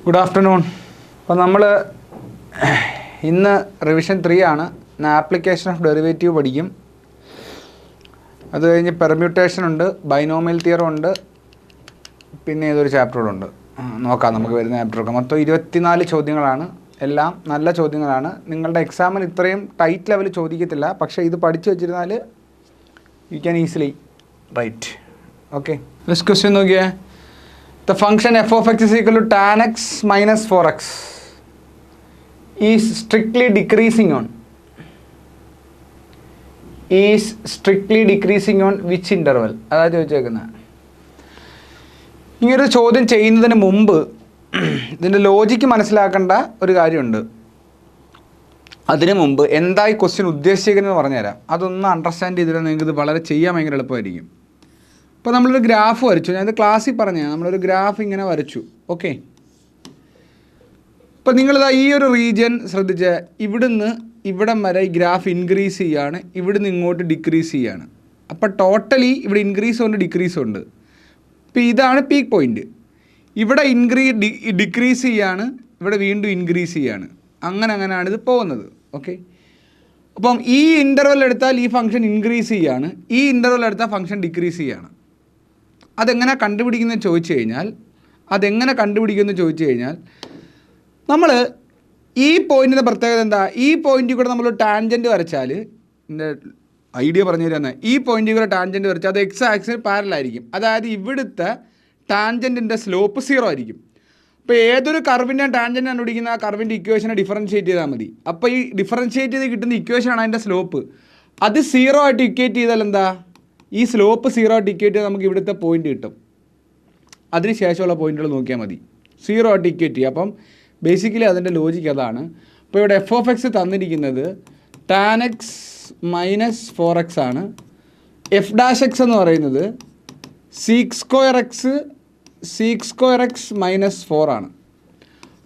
Good afternoon. അപ്പോൾ നമ്മൾ ഇന്ന് റിവിഷൻ 3 ആണ്. ആപ്ലിക്കേഷൻ ഓഫ് ഡെറിവേറ്റീവ് പഠിക്കും. അത് കഴിഞ്ഞ് പെർമ്യൂട്ടേഷൻ ഉണ്ട്, ബൈനോമിയൽ തിയറം ഉണ്ട്, പിന്നെ ഏതൊരു ചാപ്റ്ററുണ്ട് നോക്കാം. നമുക്ക് വരുന്ന ചാപ്റ്ററൊക്കെ മൊത്തം 24 ചോദ്യങ്ങളാണ്. എല്ലാം നല്ല ചോദ്യങ്ങളാണ്. നിങ്ങളുടെ എക്സാമിന് ഇത്രയും ടൈറ്റ് ലെവൽ ചോദിക്കത്തില്ല, പക്ഷേ ഇത് പഠിച്ചു വെച്ചിരുന്നാൽ you can easily write. Okay, first question നോക്കിയേ. The function f of x is equal to tan x minus 4x is strictly decreasing on which interval? അതായത് ചോദിച്ചേക്കുന്നത്. ഇങ്ങനൊരു ചോദ്യം ചെയ്യുന്നതിന് മുമ്പ് ഇതിൻ്റെ ലോജിക്ക് മനസ്സിലാക്കേണ്ട ഒരു കാര്യമുണ്ട്. അതിനു മുമ്പ് എന്തായി ക്വസ്റ്റ്യൻ ഉദ്ദേശിക്കുന്നത് പറഞ്ഞുതരാം. അതൊന്ന് അണ്ടർസ്റ്റാൻഡ് ചെയ്തിട്ട് നിങ്ങൾക്ക് ഇത് വളരെ ചെയ്യാൻ ഭയങ്കര എളുപ്പമായിരിക്കും. ഇപ്പോൾ നമ്മളൊരു ഗ്രാഫ് വരച്ചു. ഞാനത് ക്ലാസ്സിൽ പറഞ്ഞാൽ നമ്മളൊരു ഗ്രാഫ് ഇങ്ങനെ വരച്ചു. ഓക്കെ, ഇപ്പോൾ നിങ്ങളിതാ ഈ ഒരു റീജിയൻ ശ്രദ്ധിച്ച്, ഇവിടുന്ന് ഇവിടം വരെ ഈ ഗ്രാഫ് ഇൻക്രീസ് ചെയ്യുകയാണ്, ഇവിടുന്ന് ഇങ്ങോട്ട് ഡിക്രീസ് ചെയ്യുകയാണ്. അപ്പോൾ ടോട്ടലി ഇവിടെ ഇൻക്രീസും ഉണ്ട് ഡിക്രീസും ഉണ്ട്. ഇപ്പോൾ ഇതാണ് പീക്ക് പോയിൻ്റ്. ഇവിടെ ഡിക്രീസ് ചെയ്യുകയാണ്, ഇവിടെ വീണ്ടും ഇൻക്രീസ് ചെയ്യുകയാണ്. അങ്ങനെയാണ് ഇത് പോകുന്നത്. ഓക്കെ, അപ്പം ഈ ഇൻ്റർവൽ എടുത്താൽ ഈ ഫംഗ്ഷൻ ഇൻക്രീസ് ചെയ്യുകയാണ്, ഈ ഇൻ്റർവൽ എടുത്താൽ ഫംഗ്ഷൻ ഡിക്രീസ് ചെയ്യുകയാണ്. അതെങ്ങനെ കണ്ടുപിടിക്കുന്നത് ചോദിച്ചു കഴിഞ്ഞാൽ നമ്മൾ ഈ പോയിൻറ്റിൻ്റെ പ്രത്യേകത എന്താ? ഈ പോയിൻറ്റിൽ കൂടെ നമ്മൾ ടാൻജൻറ്റ് വരച്ചാൽ, എൻ്റെ ഐഡിയ പറഞ്ഞു തരുന്നത്, ഈ പോയിൻറ്റിൽ കൂടെ ടാൻജൻറ്റ് വരച്ചാൽ അത് എക്സ് ആക്സിന് പാരലായിരിക്കും. അതായത് ഇവിടുത്തെ ടാൻജൻറ്റിൻ്റെ സ്ലോപ്പ് 0 ആയിരിക്കും. അപ്പോൾ ഏതൊരു കർവിൻ്റെ ടാൻജൻറ്റ് കണ്ടുപിടിക്കുന്ന ആ കർവിൻ്റെ ഇക്വേഷനെ ഡിഫറൻഷ്യേറ്റ് ചെയ്താൽ മതി. അപ്പോൾ ഈ ഡിഫറൻഷ്യേറ്റ് ചെയ്ത് കിട്ടുന്ന ഇക്വേഷനാണ് അതിൻ്റെ സ്ലോപ്പ്. അത് 0 ആയിട്ട് ഇക്വേറ്റ് ചെയ്താൽ എന്താ? ഈ സ്ലോപ്പ് 0 ആയിട്ട് ഇക്വേറ്റ് ചെയ്താൽ നമുക്ക് ഇവിടുത്തെ പോയിൻ്റ് കിട്ടും. അതിന് ശേഷമുള്ള പോയിൻറ്റുകൾ നോക്കിയാൽ മതി. 0 ആയിട്ട് ഇക്വേറ്റ് ചെയ്യുക. അപ്പം ബേസിക്കലി അതിൻ്റെ ലോജിക്ക് അതാണ്. അപ്പോൾ ഇവിടെ എഫ് ഓഫ് എക്സ് തന്നിരിക്കുന്നത് ടാൻ എക്സ് മൈനസ് 4x ആണ്. എഫ് ഡാഷ് എക്സ് എന്ന് പറയുന്നത് സീക്ക് സ്ക്വയർ എക്സ് മൈനസ് 4 ആണ്.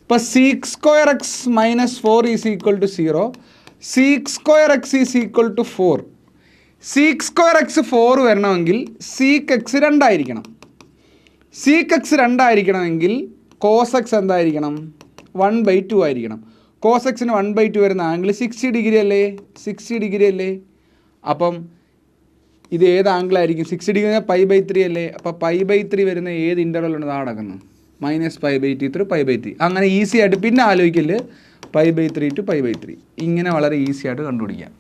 ഇപ്പോൾ sec square x minus 4 is equal to 0. Sec square x is equal to 4. Sec square x 4 വരണമെങ്കിൽ സീക്ക് എക്സ് 2 ആയിരിക്കണം. Sec x 2 ആയിരിക്കണമെങ്കിൽ cos x എന്തായിരിക്കണം? 1/2 ആയിരിക്കണം. കോസ് എക്സിന് 1/2 വരുന്ന ആംഗിൾ 60 ഡിഗ്രി അല്ലേ? 60 ഡിഗ്രി അല്ലേ? അപ്പം ഇത് ഏത് ആംഗിളായിരിക്കും? 60 ഡിഗ്രി π/3 അല്ലേ? അപ്പോൾ π/3 വരുന്ന ഏത് ഇൻ്റർവെല്ലാണ് നടക്കുന്നത്? -π/2 ത്രൂ π/3. അങ്ങനെ ഈസി ആയിട്ട് പിന്നെ ആലോചിക്കല് π/3 to π/3. ഇങ്ങനെ വളരെ ഈസി ആയിട്ട് കണ്ടുപിടിക്കാം.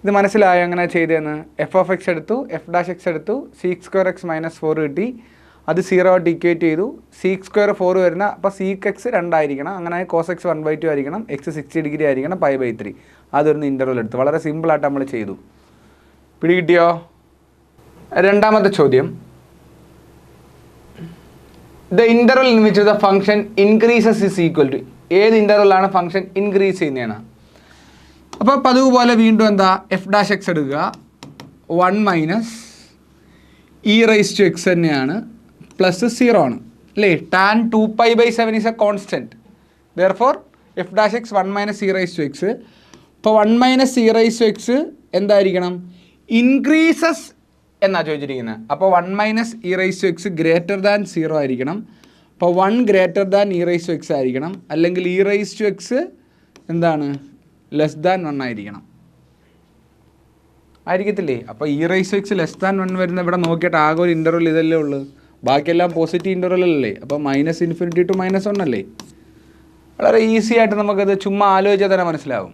ഇത് മനസ്സിലായോ എങ്ങനെ ചെയ്തതെന്ന്? എഫ് ഓഫ് എക്സ് എടുത്തു, എഫ് ഡാഷ് എക്സ് എടുത്തു, സീക്ക് സ്ക്വയർ എക്സ് മൈനസ് 4 കിട്ടി. അത് 0 ആയിട്ട് ഇക്വേറ്റ് ചെയ്തു. സീക്ക് സ്ക്വയർ 4 വരുന്ന, അപ്പോൾ സീക്ക് എക്സ് 2 ആയിരിക്കണം. അങ്ങനെ കോസ് എക്സ് 1/2 ആയിരിക്കണം. എക്സ് 60 ഡിഗ്രി ആയിരിക്കണം. π/3 അതൊരു ഇൻ്റർവൽ എടുത്തു. വളരെ സിമ്പിളായിട്ട് നമ്മൾ ചെയ്തു. പിടികിട്ടിയോ? രണ്ടാമത്തെ ചോദ്യം. The interval in which the function increases is equal to, ഏത് ഇൻ്റർവലാണ് ഫംഗ്ഷൻ ഇൻക്രീസ് ചെയ്യുന്നതാണ്? അപ്പോൾ പതിവുപോലെ വീണ്ടും എന്താ? എഫ് ഡാഷ് എക്സ് എടുക്കുക. 1 minus e raise to x തന്നെയാണ്, പ്ലസ് 0 ആണ് അല്ലേ? Tan 2π/7 is a constant. Therefore f dash x 1 minus e raise to x. ഇപ്പോൾ 1 minus e raise to x എന്തായിരിക്കണം? ഇൻക്രീസസ് എന്നാണ് ചോദിച്ചിരിക്കുന്നത്. അപ്പോൾ 1 minus e raise to x greater than 0 ആയിരിക്കണം. അപ്പോൾ 1 greater than e raise to x ആയിരിക്കണം. അല്ലെങ്കിൽ e raise to x എന്താണ്? ലെസ് ദാൻ 1 ആയിരിക്കണം. ആയിരിക്കത്തില്ലേ? അപ്പോൾ e raise to x less than 1 വരുന്ന ഇവിടെ നോക്കിയിട്ട് ആകെ ഒരു ഇൻ്റർവൽ ഇതല്ലേ ഉള്ളൂ. ബാക്കിയെല്ലാം പോസിറ്റീവ് ഇൻ്റർവൽ അല്ലേ? അപ്പോൾ -∞ to -1 അല്ലേ? വളരെ ഈസി ആയിട്ട് നമുക്കത് ചുമ്മാ ആലോചിച്ചാൽ തന്നെ മനസ്സിലാവും.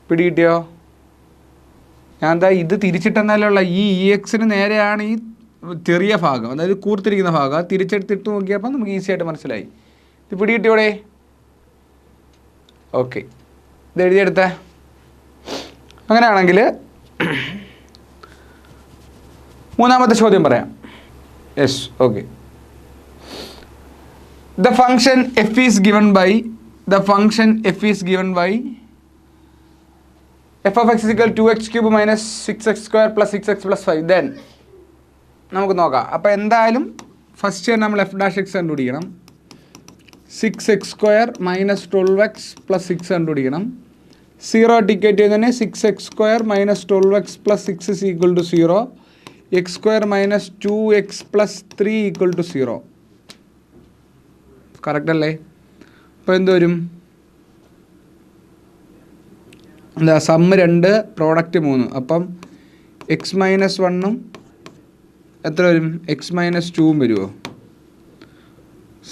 പിടികിട്ടിയോ? ഞാൻ എന്താ ഇത് തിരിച്ചിട്ടെന്നാലുള്ള ഈ എക്സിന് നേരെയാണ് ഈ ചെറിയ ഭാഗം, അതായത് കൂർത്തിരിക്കുന്ന ഭാഗം. അത് തിരിച്ചെടുത്തിട്ട് നോക്കിയപ്പോൾ നമുക്ക് ഈസി ആയിട്ട് മനസ്സിലായി. ഇത് പിടികിട്ടിയോടെ? ഓക്കെ, ഇത് എഴുതിയെടുത്തേ. അങ്ങനെയാണെങ്കിൽ മൂന്നാമത്തെ ചോദ്യം പറയാം. Yes, okay. The function f is given by f of x is equal 2x³ minus 6x² plus 6x plus 5. Then നമുക്ക് നോക്കാം. അപ്പോൾ എന്തായാലും ഫസ്റ്റ് നമ്മൾ എഫ് ഡാഷ് എക്സ് കണ്ടുപിടിക്കണം. 6x² മൈനസ് 12x പ്ലസ് 6 കണ്ടുപിടിക്കണം. 0 ടിക്കറ്റ് ചെയ്യുന്നതിന് 6x² minus 12x plus 6 is equal to 0. X square minus 2x plus 3 equal to 0. Correct അല്ലേ? അപ്പോൾ എന്ത് വരും? എന്താ സമ്മ് 2 പ്രോഡക്റ്റ് 3. അപ്പം എക്സ് മൈനസ് 1ഉം എത്ര വരും? എക്സ് മൈനസ് 2ഉം വരുമോ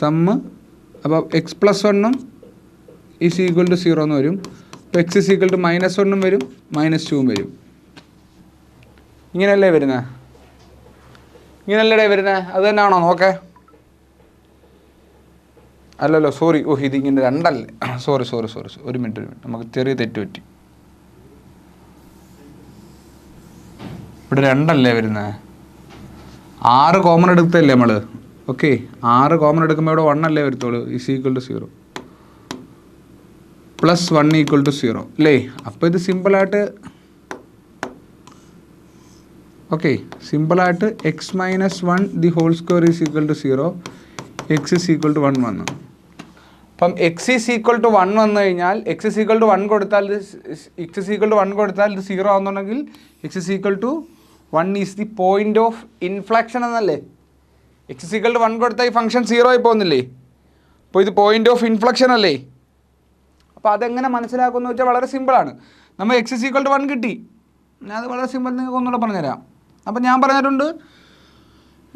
സമ്മ്? അപ്പോൾ എക്സ് പ്ലസ് 1ഉം ഈസ് ഈക്വൽ ടു 0 എന്ന് വരും. അപ്പോൾ x is equal to minus 1ഉം വരും, മൈനസ് 2ഉം വരും. ഇങ്ങനെയല്ലേ വരുന്നത്? ഇങ്ങനെയല്ലേ വരുന്നത്? അത് തന്നെയാണോ? നോക്കേ. അല്ലല്ലോ, സോറി. ഇതിങ്ങനെ 2 അല്ലേ? സോറി. ഒരു മിനിറ്റ് നമുക്ക് ചെറിയ തെറ്റ് പറ്റി. ഇവിടെ 2 അല്ലേ വരുന്നത്? 6 കോമൺ എടുത്തല്ലേ നമ്മൾ? ഓക്കെ, 6 കോമൺ എടുക്കുമ്പോൾ ഇവിടെ 1 അല്ലേ വരത്തുള്ളൂ. Is equal to 0 plus 1 equal to 0 അല്ലേ? അപ്പോൾ ഇത് സിമ്പിളായിട്ട് സിമ്പിളായിട്ട് x minus 1 the whole square is equal to 0, x is equal to 1 വന്നു. അപ്പം എക്സ് ഈസ് ഈക്വൽ ടു 1 വന്നു കഴിഞ്ഞാൽ എക്സ് ഈസ് ഈക്വൽ ടു 1 കൊടുത്താൽ ഇത് 0 ആവുന്നുണ്ടെങ്കിൽ x is equal to 1 is the point of inflection എന്നല്ലേ? എക്സ് ഈസ് ഈക്വൽ ടു 1 കൊടുത്താൽ ഈ ഫംഗ്ഷൻ 0 ആയി പോകുന്നില്ലേ? അപ്പോൾ ഇത് പോയിന്റ് ഓഫ് ഇൻഫ്ലക്ഷൻ അല്ലേ? അപ്പോൾ അതെങ്ങനെ മനസ്സിലാക്കുമെന്ന് വെച്ചാൽ വളരെ സിമ്പിളാണ്. നമ്മൾ എക്സ് ഈസ് ഈക്വൽ ടു 1 കിട്ടി. ഞാൻ അത് വളരെ സിമ്പിൾ നിങ്ങൾക്ക് ഒന്നുകൂടെ പറഞ്ഞുതരാം. അപ്പം ഞാൻ പറഞ്ഞിട്ടുണ്ട്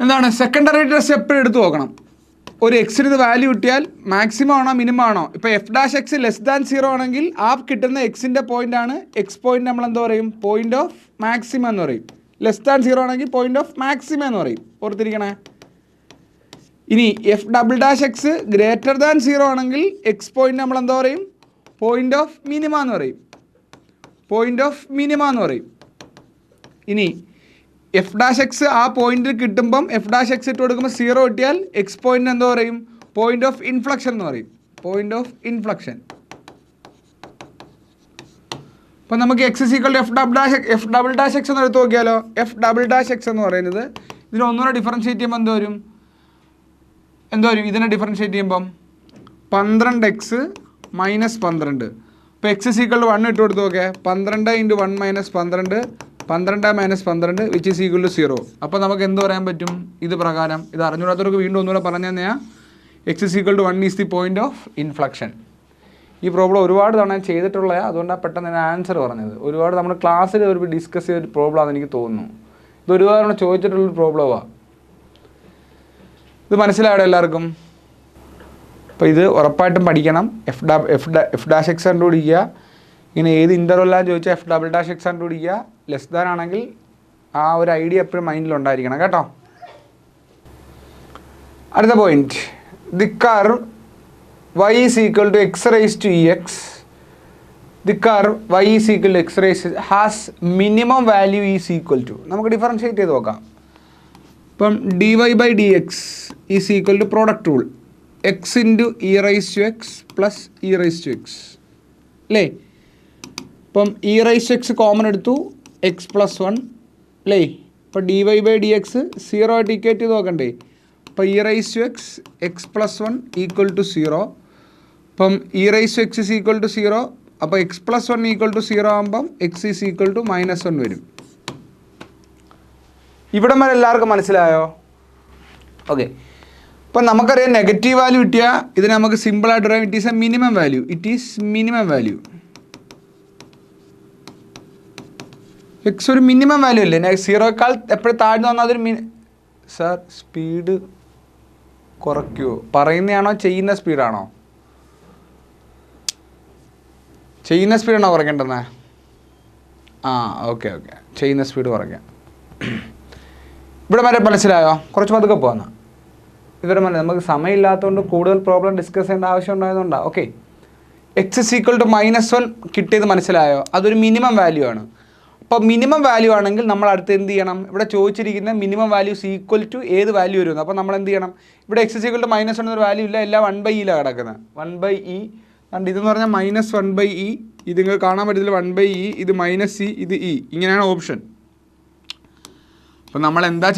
എന്താണ് സെക്കൻഡറി സ്റ്റെപ്പ് എടുത്ത് നോക്കണം. ഒരു എക്സിന് ഇത് വാല്യൂ കിട്ടിയാൽ മാക്സിമം ആണോ മിനിമം ആണോ? ഇപ്പോൾ F dash X less than 0 ആണെങ്കിൽ ആ കിട്ടുന്ന എക്സിൻ്റെ പോയിൻ്റാണ് എക്സ് പോയിൻ്റ് നമ്മൾ എന്താ പറയും? പോയിൻ്റ് ഓഫ് മാക്സിമം എന്ന് പറയും. ലെസ് ദാൻ 0 ആണെങ്കിൽ പോയിൻ്റ് ഓഫ് മാക്സിമം എന്ന് പറയും. ഓർത്തിരിക്കണേ. ഇനി F double dash X greater than 0 ആണെങ്കിൽ എക്സ് പോയിൻ്റ് നമ്മൾ എന്താ പറയും? പോയിൻ്റ് ഓഫ് മിനിമം എന്ന് പറയും. ഇനി എഫ് ഡാഷ് എക്സ് ആ പോയിന്റിൽ കിട്ടുമ്പം എഫ് ഡാഷ് എക്സ് ഇട്ട് കൊടുക്കുമ്പോൾ 0 കിട്ടിയാൽ എക്സ് പോയിന്റ് എന്താ പറയും? പോയിന്റ് ഓഫ് ഇൻഫ്ലക്ഷൻ എന്ന് പറയും. അപ്പം നമുക്ക് x is equal to f double dash x എന്ന് എടുത്ത് നോക്കിയാലോ? എഫ് ഡബിൾ ഡാഷ് എക്സ് എന്ന് പറയുന്നത് ഇതിന് ഒന്നുകൂടെ ഡിഫറൻഷ്യേറ്റ് ചെയ്യുമ്പോൾ എന്ത് വരും? ഇതിനെ ഡിഫറൻഷ്യേറ്റ് ചെയ്യുമ്പം 12x മൈനസ് 12. ഇപ്പോൾ എക്സ് ഇസ് ഈക്വൽ ടു 1 ഇട്ട് കൊടുത്ത് നോക്കിയാൽ 12 × 1 minus 12 12 minus 12 which is equal to 0. അപ്പോൾ നമുക്ക് എന്ത് പറയാൻ പറ്റും? ഇത് പ്രകാരം ഇത് അറിഞ്ഞൂടാത്തവർക്ക് വീണ്ടും ഒന്നുകൂടെ പറഞ്ഞു തന്നെയാൽ x is equal to 1 is the point of inflection. ഈ പ്രോബ്ലം ഒരുപാട് തവണ ചെയ്തിട്ടുള്ളതാണ്, അതുകൊണ്ടാണ് പെട്ടെന്ന് ഞാൻ ആൻസർ പറഞ്ഞത്. ഒരുപാട് നമ്മൾ ക്ലാസ്സിൽ ഒരു ഡിസ്കസ് ചെയ്തൊരു പ്രോബ്ലമാണെന്ന് എനിക്ക് തോന്നുന്നു. ഇത് ഒരുപാട് തവണ ചോദിച്ചിട്ടുള്ളൊരു പ്രോബ്ലമാണ്. ഇത് മനസ്സിലായോ എല്ലാവർക്കും? അപ്പോൾ ഇത് ഉറപ്പായിട്ടും പഠിക്കണം. എഫ് ഡാഷ് എക്സ് കണ്ടുപിടിക്കുക. ഇങ്ങനെ ഏത് ഇൻ്റർവെല്ലാന്ന് ചോദിച്ചാൽ എഫ് ഡബിൾ ഡാഷ് എക്സ് കണ്ടുപിടിക്കുക. ലെസ് ദാൻ ആണെങ്കിൽ ആ ഒരു ഐഡിയ എപ്പോഴും മൈൻഡിലുണ്ടായിരിക്കണം കേട്ടോ. അടുത്ത point, the curve y is equal to x raised to ex. The curve y is equal to x raised has minimum value is equal to. നമുക്ക് differentiate ചെയ്ത് നോക്കാം. ഇപ്പം dy by dx is equal to product rule x into e raised to x plus e raised to x അല്ലേ? ഇപ്പം e raised to x common എടുത്തു, x plus 1 അല്ലേ? ഇപ്പോൾ dy by dx 0 ആയിട്ട് ഇക്വേറ്റ് ചെയ്ത് നോക്കണ്ടേ? അപ്പോൾ e raised to x plus 1 equal to 0. അപ്പം e raised to x is equal to 0. അപ്പോൾ x plus 1 ഈക്വൽ ടു 0 ആകുമ്പം x is equal to -1 വരും. ഇവിടം വരെ എല്ലാവർക്കും മനസ്സിലായോ? ഓക്കെ. അപ്പം നമുക്കറിയാം നെഗറ്റീവ് വാല്യൂ കിട്ടിയാൽ ഇതിന് നമുക്ക് സിമ്പിളായിട്ട് പറയാം it is A minimum value. X ഒരു മിനിമം വാല്യൂ അല്ലേ? 0ക്കാൾ എപ്പോഴും താഴ്ന്നു വന്നാൽ അതൊരു സാർ സ്പീഡ് കുറയ്ക്കുമോ? പറയുന്നതാണോ ചെയ്യുന്ന സ്പീഡാണോ? ചെയ്യുന്ന സ്പീഡാണോ കുറയ്ക്കേണ്ടത്? ഓക്കെ ചെയ്യുന്ന സ്പീഡ് കുറയ്ക്കാം. ഇവിടെ വരെ മനസ്സിലായോ? കുറച്ച് പതുക്കെ പോകുന്ന ഇവരെ നമുക്ക് സമയമില്ലാത്തതുകൊണ്ട് കൂടുതൽ പ്രോബ്ലം ഡിസ്കസ് ചെയ്യേണ്ട ആവശ്യം ഉണ്ടായതുകൊണ്ടാണ്. Okay, x is equal to -1 കിട്ടിയത് മനസ്സിലായോ? അതൊരു മിനിമം വാല്യൂ ആണ്. അപ്പോൾ മിനിമം വാല്യൂ ആണെങ്കിൽ നമ്മൾ അടുത്ത് എന്ത് ചെയ്യണം? ഇവിടെ ചോദിച്ചിരിക്കുന്ന മിനിമം വാല്യൂസ് ഈക്വൽ ടു ഏത് വാല്യൂ വരുന്നു? അപ്പോൾ നമ്മൾ എന്ത് ചെയ്യണം? ഇവിടെ എക്സ് ഇസ് ഈക്വൽ ടു -1 എന്നൊരു വാല്യൂ ഇല്ല, എല്ലാം 1/e കിടക്കുന്നത്. 1/e കണ്ട് ഇതെന്ന് പറഞ്ഞാൽ -1/e, ഇത് നിങ്ങൾക്ക് കാണാൻ പറ്റത്തില്ല. 1/e, ഇത് -e, ഇത് e, ഇങ്ങനെയാണ് ഓപ്ഷൻ. അപ്പോൾ നമ്മൾ എന്താ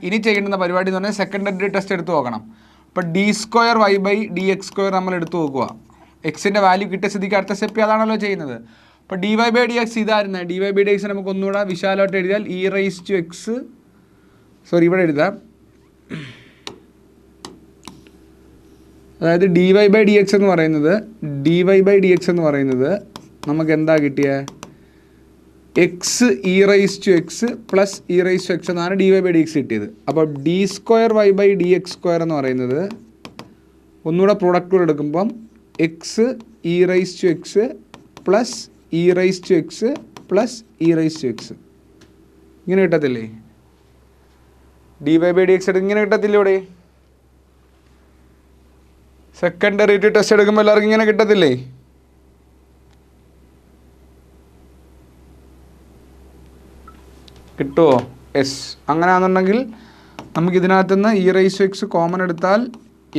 ഇനി ചെയ്യേണ്ടുന്ന പരിപാടി എന്ന് പറഞ്ഞാൽ സെക്കൻഡറി ടെസ്റ്റ് എടുത്ത് നോക്കണം. അപ്പോൾ d²y/dx² നമ്മൾ എടുത്ത് നോക്കുക. എക്സിൻ്റെ വാല്യൂ കിട്ടിയ സ്ഥിതിക്ക് അടുത്ത സ്റ്റെപ്പ് അതാണല്ലോ ചെയ്യുന്നത്. അപ്പോൾ dy/dx ഇതായിരുന്നു. dy/dx നമുക്ക് ഒന്നുകൂടെ വിശാലമായിട്ട് എഴുതിയാൽ e raised to x sorry ഇവിടെ എഴുതാം. അതായത് dy ബൈ ഡി എക്സ് എന്ന് പറയുന്നത് നമുക്ക് എന്താ കിട്ടിയത്? X e raise to x plus e raise to x എന്നാണ് dy ബൈ ഡി എക്സ് കിട്ടിയത്. അപ്പോൾ d square y by d x square എന്ന് പറയുന്നത് ഒന്നുകൂടെ പ്രൊഡക്റ്റ് എടുക്കുമ്പം x e raise to x plus e raise to x plus e raise to x ഇങ്ങനെ കിട്ടത്തില്ലേ? dy by d x എടുക്കും ഇങ്ങനെ കിട്ടത്തില്ലേ? ഇവിടെ സെക്കൻഡ് ഡെറിവേറ്റീവ് ടെസ്റ്റ് എടുക്കുമ്പോൾ എല്ലാവർക്കും ഇങ്ങനെ കിട്ടത്തില്ലേ? കിട്ടുമോ? യെസ്. അങ്ങനെയാണെന്നുണ്ടെങ്കിൽ നമുക്ക് ഇതിനകത്തുനിന്ന് e raise to x common എടുത്താൽ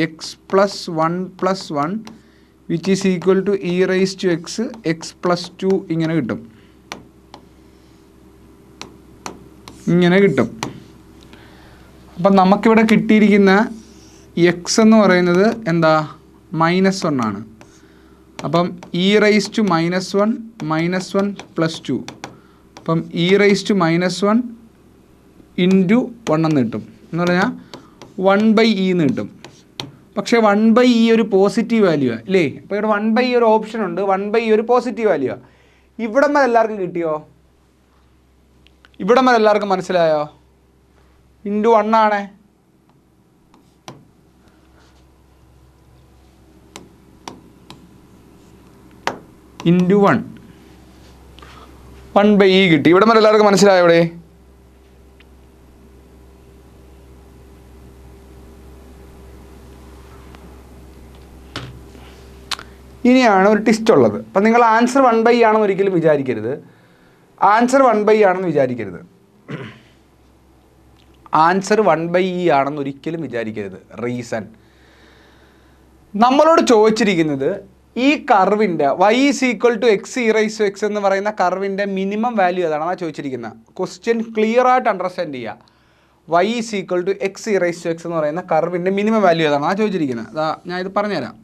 x plus one plus one which is equal to e raise to x x plus two ഇങ്ങനെ കിട്ടും. അപ്പം നമുക്കിവിടെ കിട്ടിയിരിക്കുന്ന എക്സ് എന്ന് പറയുന്നത് എന്താ? -1 ആണ്. അപ്പം ഇ റൈസ് ടു -1 പ്ലസ് 2 അപ്പം ഇ റൈസ് ടു -1 ഇൻറ്റു 1 എന്ന് കിട്ടും. എന്ന് പറഞ്ഞാൽ 1/e എന്ന് കിട്ടും. പക്ഷേ 1/e ഒരു പോസിറ്റീവ് വാല്യൂ ആണ് അല്ലേ? അപ്പോൾ ഇവിടെ 1/e ഒരു ഓപ്ഷൻ ഉണ്ട്. 1/e ഒരു പോസിറ്റീവ് വാല്യൂ ആണ്. ഇവിടം വരെ എല്ലാവർക്കും കിട്ടിയോ? ഇവിടം വരെ എല്ലാവർക്കും മനസ്സിലായോ? ഇൻറ്റു 1 ആണേ. ഇൻറ്റു 1/e കിട്ടി. ഇവിടെ വരെ എല്ലാവർക്കും മനസ്സിലായോ? ഇവിടെ ഇനിയാണ് ഒരു ട്വിസ്റ്റ് ഉള്ളത്. അപ്പം നിങ്ങൾ ആൻസർ 1/e ആണെന്ന് ഒരിക്കലും വിചാരിക്കരുത്. ആൻസർ 1/e ആണെന്ന് ഒരിക്കലും വിചാരിക്കരുത്. റീസൺ നമ്മളോട് ചോദിച്ചിരിക്കുന്നത് ഈ കർവിൻ്റെ y is equal to x e raise to x എന്ന് പറയുന്ന കർവിൻ്റെ മിനിമം വാല്യൂ ഏതാണെന്നാണ് ചോദിച്ചിരിക്കുന്നത്. ക്വസ്റ്റ്യൻ ക്ലിയർ ആയിട്ട് അണ്ടർസ്റ്റാൻഡ് ചെയ്യുക. y is equal to x e raise to x എന്ന് പറയുന്ന കർവിൻ്റെ മിനിമം വാല്യൂ ഏതാണെന്നാണ് ചോദിച്ചിരിക്കുന്നത്. അതാ ഞാൻ ഇത് പറഞ്ഞുതരാം.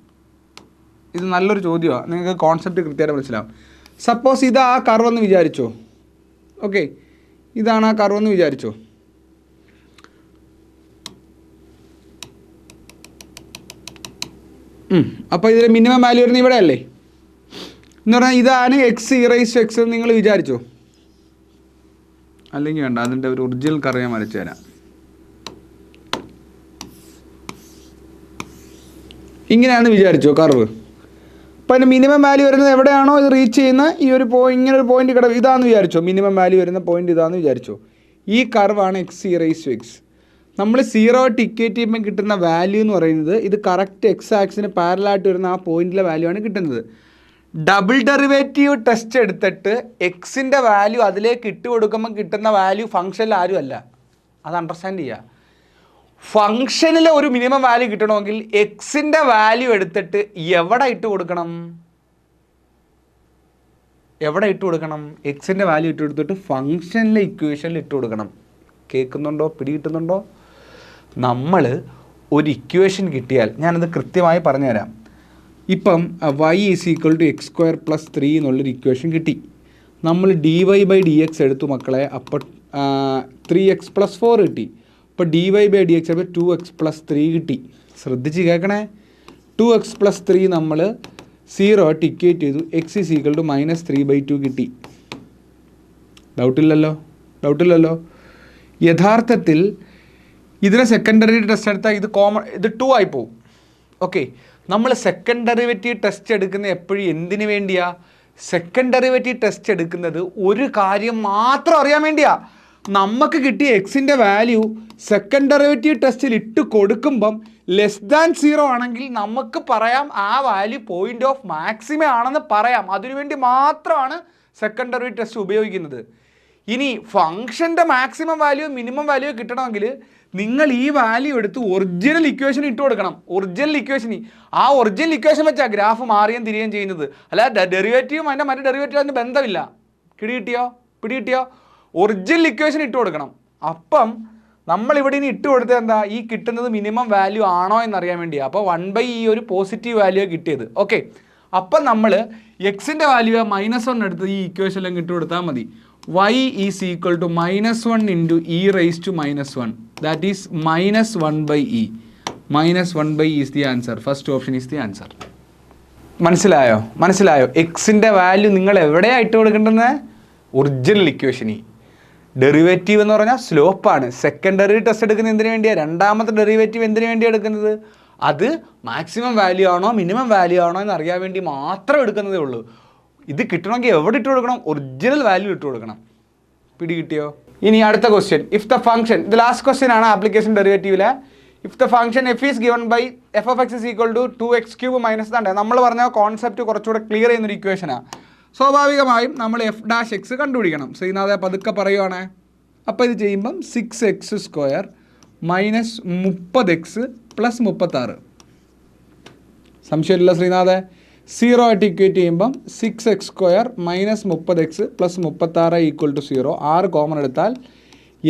ഇത് നല്ലൊരു ചോദ്യമാണ്. നിങ്ങൾക്ക് കോൺസെപ്റ്റ് കൃത്യമായിട്ട് മനസ്സിലാവും. സപ്പോസ് ഇത് ആ കർവെന്ന് വിചാരിച്ചോ. ഓക്കെ, ഇതാണ് ആ കർവെന്ന് വിചാരിച്ചോ. അപ്പോൾ ഇതിൽ മിനിമം വാല്യൂ വരുന്നത് ഇവിടെ അല്ലേ? എന്ന് പറഞ്ഞാൽ ഇതാണ് x e raise to x എന്ന് നിങ്ങൾ വിചാരിച്ചോ. അല്ലെങ്കിൽ വേണ്ട, അതിൻ്റെ ഒരു ഒറിജിനൽ കർവ് ഞാൻ വരച്ചു തരാം. ഇങ്ങനെയാണെന്ന് വിചാരിച്ചോ കർവ്. അപ്പോൾ അതിൻ്റെ മിനിമം വാല്യൂ വരുന്നത് എവിടെയാണോ ഇത് റീച്ച് ചെയ്യുന്ന ഈ ഒരു ഇങ്ങനെ ഒരു പോയിന്റ് കിടക്കും. ഇതാണെന്ന് വിചാരിച്ചോ. മിനിമം വാല്യൂ വരുന്ന പോയിന്റ് ഇതാണെന്ന് വിചാരിച്ചോ. ഈ കർവാണ് x e raise to x. നമ്മൾ 0 ടിക്കറ്റ് ചെയ്യുമ്പോൾ കിട്ടുന്ന വാല്യൂ എന്ന് പറയുന്നത് ഇത് കറക്റ്റ് എക്സ് ആക്സിന് പാരലായിട്ട് വരുന്ന ആ പോയിന്റിലെ വാല്യൂ ആണ് കിട്ടുന്നത്. ഡബിൾ ഡെറിവേറ്റീവ് ടെസ്റ്റ് എടുത്തിട്ട് എക്സിൻ്റെ വാല്യൂ അതിലേക്ക് ഇട്ട് കൊടുക്കുമ്പോൾ കിട്ടുന്ന വാല്യൂ ഫംഗ്ഷനിൽ ആരും അല്ല. അത് അണ്ടർസ്റ്റാൻഡ് ചെയ്യുക. ഫംഗ്ഷനിൽ ഒരു മിനിമം വാല്യൂ കിട്ടണമെങ്കിൽ എക്സിൻ്റെ വാല്യൂ എടുത്തിട്ട് എവിടെ ഇട്ട് കൊടുക്കണം? എക്സിൻ്റെ വാല്യൂ ഇട്ട് കൊടുത്തിട്ട് ഫംഗ്ഷനിലെ ഇക്വേഷനിൽ ഇട്ട് കൊടുക്കണം. കേൾക്കുന്നുണ്ടോ? പിടികിട്ടുന്നുണ്ടോ? നമ്മൾ ഒരു ഇക്വേഷൻ കിട്ടിയാൽ ഞാനത് കൃത്യമായി പറഞ്ഞുതരാം. ഇപ്പം y is equal to x square plus 3 എന്നുള്ളൊരു ഇക്വേഷൻ കിട്ടി. നമ്മൾ dy ബൈ ഡി എക്സ് എടുത്തു മക്കളെ. അപ്പോൾ 3x + 4 കിട്ടി. അപ്പോൾ dy ബൈ ഡി എക്സ് അപ്പോൾ 2x + 3 കിട്ടി. ശ്രദ്ധിച്ച് കേൾക്കണേ. 2x + 3 നമ്മൾ 0 ടിക്കേറ്റ് ചെയ്തു. x ഈസ് ഈക്വൽ ടു -3/2 കിട്ടി. ഡൗട്ടില്ലല്ലോ. യഥാർത്ഥത്തിൽ ഇതിനെ സെക്കൻഡറി ടെസ്റ്റ് എടുത്താൽ ഇത് ഇത് 2 ആയി പോകും. ഓക്കെ, നമ്മൾ സെക്കൻഡ് ഡെറിവേറ്റീവ് ടെസ്റ്റ് എടുക്കുന്നത് എപ്പോഴും എന്തിനു വേണ്ടിയാ? സെക്കൻഡ് ഡെറിവേറ്റീവ് ടെസ്റ്റ് എടുക്കുന്നത് ഒരു കാര്യം മാത്രം അറിയാൻ വേണ്ടിയാ. നമുക്ക് കിട്ടിയ എക്സിൻ്റെ വാല്യൂ സെക്കൻഡ് ഡെറിവേറ്റീവ് ടെസ്റ്റിൽ ഇട്ട് കൊടുക്കുമ്പം <0 ആണെങ്കിൽ നമുക്ക് പറയാം ആ വാല്യൂ പോയിന്റ് ഓഫ് മാക്സിമം ആണെന്ന് പറയാം. അതിനുവേണ്ടി മാത്രമാണ് സെക്കൻഡ് ഡെറിവേറ്റീവ് ടെസ്റ്റ് ഉപയോഗിക്കുന്നത്. ഇനി ഫംഗ്ഷൻ്റെ മാക്സിമം വാല്യൂ മിനിമം വാല്യൂ കിട്ടണമെങ്കിൽ നിങ്ങൾ ഈ വാല്യൂ എടുത്ത് ഒറിജിനൽ ഇക്വേഷൻ ഇട്ട് കൊടുക്കണം. ഒറിജിനൽ ഇക്വേഷൻ വെച്ചാൽ ഗ്രാഫ് മാറുകയും തിരിയുകയും ചെയ്യുന്നത്. അല്ലാതെ ഡെറിവേറ്റീവും അതിൻ്റെ മറ്റേ ഡെറിവേറ്റീവ് അതിന് ബന്ധമില്ല. പിടികിട്ടിയോ? ഒറിജിനൽ ഇക്വേഷൻ ഇട്ട് കൊടുക്കണം. അപ്പം നമ്മളിവിടെ ഇനി ഇട്ട് കൊടുത്തത് എന്താ? ഈ കിട്ടുന്നത് മിനിമം വാല്യൂ ആണോ എന്നറിയാൻ വേണ്ടിയാണ്. അപ്പോൾ 1/e ഒരു പോസിറ്റീവ് വാല്യൂ കിട്ടിയത്. ഓക്കെ, അപ്പം നമ്മൾ എക്സിൻ്റെ വാല്യൂ -1 എടുത്ത് ഈ ഇക്വേഷനിലും ഇട്ട് കൊടുത്താൽ മതി. y is equal to -1 into e raised to -1. That is -1 by e. -1 by e is the answer. First option is the answer. മനസ്സിലായോ? എക്സിൻ്റെ വാല്യൂ നിങ്ങൾ എവിടെയാണ് ഇട്ട് കൊടുക്കേണ്ടത്? ഒറിജിനൽ ഇക്വേഷനിൽ. ഡെറിവേറ്റീവ് എന്ന് പറഞ്ഞാൽ സ്ലോപ്പാണ്. സെക്കൻഡറി ടെസ്റ്റ് എടുക്കുന്നത് എന്തിനു വേണ്ടിയാണ്? രണ്ടാമത്തെ ഡെറിവേറ്റീവ് എന്തിനു വേണ്ടിയാണ് എടുക്കുന്നത്? അത് മാക്സിമം വാല്യൂ ആണോ മിനിമം വാല്യൂ ആണോ എന്ന് അറിയാൻ വേണ്ടി മാത്രം എടുക്കുന്നതേ ഉള്ളൂ. ഇത് കിട്ടണമെങ്കിൽ എവിടെ ഇട്ട് കൊടുക്കണം? ഒറിജിനൽ വാല്യൂ ഇട്ട് കൊടുക്കണം. പിടി കിട്ടിയോ? ഇനി അടുത്ത ക്വസ്റ്റ്യൻ. ഇഫ് ദ ഫംഗ്ഷൻ, ഇത് ലാസ്റ്റ് ക്വസ്റ്റ്യൻ ആണ് ആപ്ലിക്കേഷൻ ഡെറിവേറ്റീവിലെ. If the function f is given by f of x is equal to 2x³ minus തന്നെ നമ്മൾ പറഞ്ഞ കോൺസെപ്റ്റ് കുറച്ചുകൂടെ ക്ലിയർ ചെയ്യുന്നൊരു ഇക്വേഷനാണ്. സ്വാഭാവികമായും നമ്മൾ f' കണ്ടുപിടിക്കണം. ശ്രീനാഥെ പതുക്കെ പറയുവാണ്. അപ്പോൾ ഇത് ചെയ്യുമ്പം 6x² മൈനസ് 30x പ്ലസ് 36. സംശയമില്ല ശ്രീനാഥെ? 0 ആയിട്ട് ഇക്വേറ്റ് ചെയ്യുമ്പം 6x² minus 30x plus 36 equal to 0. 6 common എടുത്താൽ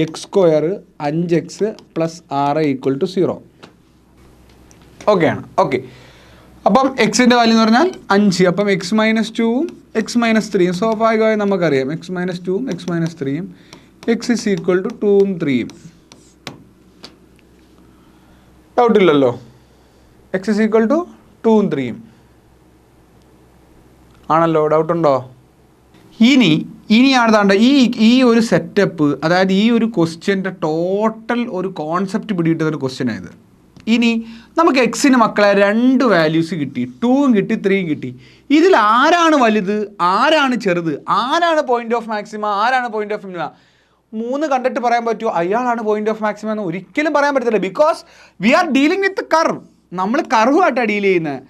x² 5x plus 6 equal to 0. ഓക്കെയാണ്. ഓക്കെ, അപ്പം എക്സിൻ്റെ വാല്യൂ എന്ന് പറഞ്ഞാൽ 5. അപ്പം x-2ഉം x-3ഉം സ്വാഭാവികമായി നമുക്കറിയാം. x-2ഉം x-3ഉം x ഇസ് ഈക്വൽ ടു 2ഉം 3ഉം. ഡൗട്ടില്ലല്ലോ? x ഇസ് ഈക്വൽ ടു 2ഉം 3ഉം ആണല്ലോ? ഡൗട്ടുണ്ടോ? ഇനിയാണ് താണ്ട ഈ ഒരു സെറ്റപ്പ്, അതായത് ഈ ഒരു ക്വസ്റ്റ്യൻ്റെ ടോട്ടൽ ഒരു കോൺസെപ്റ്റ് പിടികിട്ടുന്നൊരു ക്വസ്റ്റ്യനായത്. ഇനി നമുക്ക് എക്സിന് മക്കളെ 2 വാല്യൂസ് കിട്ടി, 2ഉം കിട്ടി 3ഉം കിട്ടി. ഇതിൽ ആരാണ് വലുത്, ആരാണ് ചെറുത്, ആരാണ് പോയിന്റ് ഓഫ് മാക്സിമ, ആരാണ് പോയിന്റ് ഓഫ് മിനിമ? 3 കണ്ടിട്ട് പറയാൻ പറ്റുമോ അയാളാണ് പോയിന്റ് ഓഫ് മാക്സിമം എന്ന്? ഒരിക്കലും പറയാൻ പറ്റത്തില്ല. Because we are dealing with curve. നമ്മൾ കർവുമായിട്ടാണ് ഡീൽ ചെയ്യുന്നത്.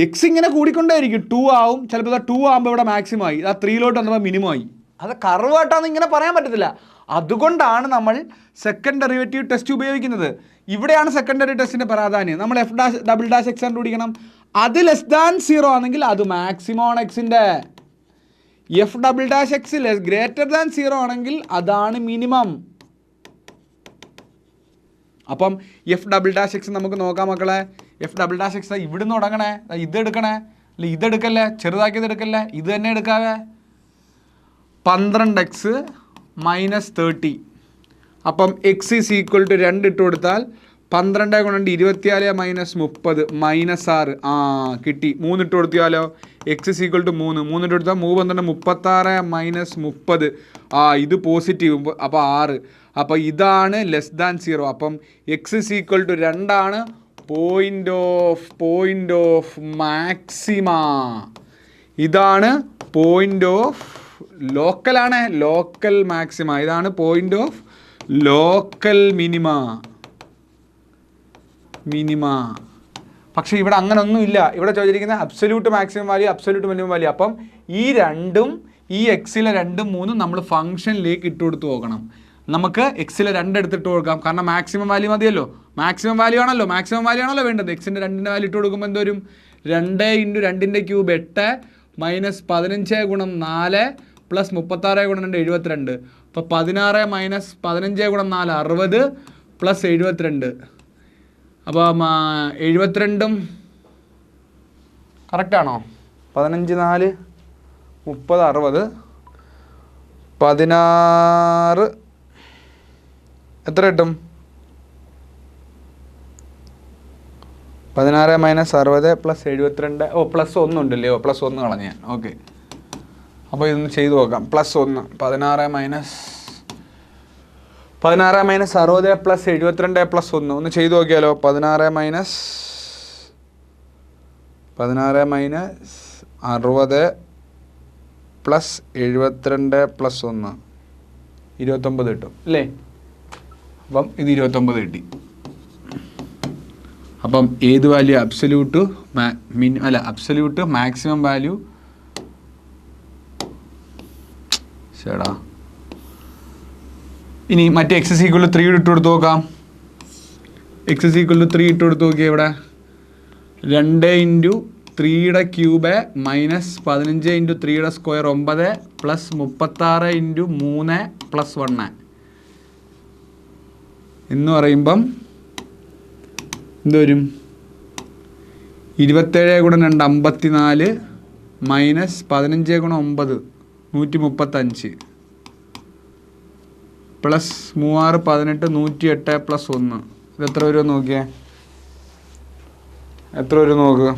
എക്സ് ഇങ്ങനെ കൂടിക്കൊണ്ടേയിരിക്കും. 2 ആവും, ചിലപ്പോൾ 2 ആകുമ്പോൾ ഇവിടെ മാക്സിമം ആയി, 3 വന്നപ്പോൾ മിനിമം ആയി. അത് കർവായിട്ടാണെന്ന് ഇങ്ങനെ പറയാൻ പറ്റത്തില്ല. അതുകൊണ്ടാണ് നമ്മൾ സെക്കൻഡ് ഡെറിവേറ്റീവ് ടെസ്റ്റ് ഉപയോഗിക്കുന്നത്. ഇവിടെയാണ് സെക്കൻഡറി ടെസ്റ്റിൻ്റെ പ്രാധാന്യം. നമ്മൾ f'∩x കണ്ടുപിടിക്കണം. അത് <0 ആണെങ്കിൽ അത് മാക്സിമം ആണ് എക്സിൻ്റെ. f'∩x >0 ആണെങ്കിൽ അതാണ് മിനിമം. അപ്പം f'∩x നമുക്ക് നോക്കാം മക്കളെ. f'∩x ഇവിടുന്ന് തുടങ്ങണേ, ഇതെടുക്കണേ, അല്ല ഇതെടുക്കല്ലേ, ചെറുതാക്കിയത് എടുക്കല്ലേ, ഇത് തന്നെ എടുക്കാവേ. 12x minus 30. അപ്പം എക്സ് ഈസ് ഈക്വൽ ടു 2 ഇട്ട് കൊടുത്താൽ 12 കൊണ്ട് 24 മൈനസ് 30 മൈനസ് 6. കിട്ടി. 3 ഇട്ട് കൊടുത്താലോ എക്സ് ഈസ് ഈക്വൽ ടു 3. 3 ഇട്ട് കൊടുത്താൽ 3 36 മൈനസ് 30. ഇത് പോസിറ്റീവ്, അപ്പോൾ 6. അപ്പോൾ ഇതാണ് <0. അപ്പം എക്സ് ഈസ് ഈക്വൽ ടു 2 ആണ് പോയിന്റ് ഓഫ് മാക്സിമ. ഇതാണ് പോയിന്റ് ഓഫ് ലോക്കലാണ്, ലോക്കൽ മാക്സിമ. ഇതാണ് പോയിന്റ് ഓഫ് ലോക്കൽ മിനിമ. പക്ഷേ ഇവിടെ അങ്ങനെ ഒന്നുമില്ല. ഇവിടെ ചോദിച്ചിരിക്കുന്നത് absolute maximum value, absolute minimum value. അപ്പം ഈ രണ്ടും, ഈ എക്സിലെ 2ഉം 3ഉം നമ്മൾ ഫംഗ്ഷനിലേക്ക് ഇട്ട് കൊടുത്ത് നോക്കണം. നമുക്ക് എക്സിലെ 2 എടുത്തിട്ട് കൊടുക്കാം, കാരണം മാക്സിമം വാല്യൂ മതിയല്ലോ. മാക്സിമം വാല്യൂ ആണല്ലോ വേണ്ടത്. എക്സിൻ്റെ 2ൻ്റെ വാല്യൂ ഇട്ട് കൊടുക്കുമ്പോൾ എന്തോരും? 2 × 2 ക്യൂബ് 8 മൈനസ് 15 × 4 പ്ലസ് 36 × 2 72. അപ്പോൾ 16 മൈനസ് 15 × 4 60 പ്ലസ് 72. അപ്പം 72ഉം കറക്റ്റാണോ? 15 4 30 60 16 എത്ര കിട്ടും? 16 മൈനസ് 60 പ്ലസ് 72. പ്ലസ് 1 ഉണ്ടല്ലേ? പ്ലസ് 1 കളഞ്ഞ ഞാൻ. ഓക്കെ, അപ്പോൾ ഇതൊന്ന് ചെയ്ത് നോക്കാം. പ്ലസ് 1 16 മൈനസ് 60 പ്ലസ് 72 പ്ലസ് 1 ഒന്ന് ചെയ്ത് നോക്കിയാലോ. 16 മൈനസ് 60 പ്ലസ് 72 പ്ലസ് 1 29 കിട്ടും അല്ലേ? അപ്പം ഇത് 29 കിട്ടി. അപ്പം ഏത് വാല്യൂ? Absolute maximum value. ശരിടാ. ഇനി മറ്റേ x = 3 ഇട്ട് കൊടുത്ത് നോക്കാം. x = 3 ഇട്ട് കൊടുത്ത് നോക്കിയാൽ ഇവിടെ 2 × 3 cube minus 15 × 3 square 9 plus 36 × 3 plus 1 എന്ന് പറയുമ്പം എന്തോരും? 27 × 2 54 മൈനസ് 15 × 9 135. Plus 3 18 108 plus 1. ഇത് എത്ര വരും നോക്കിയേ, എത്ര വരും നോക്ക്.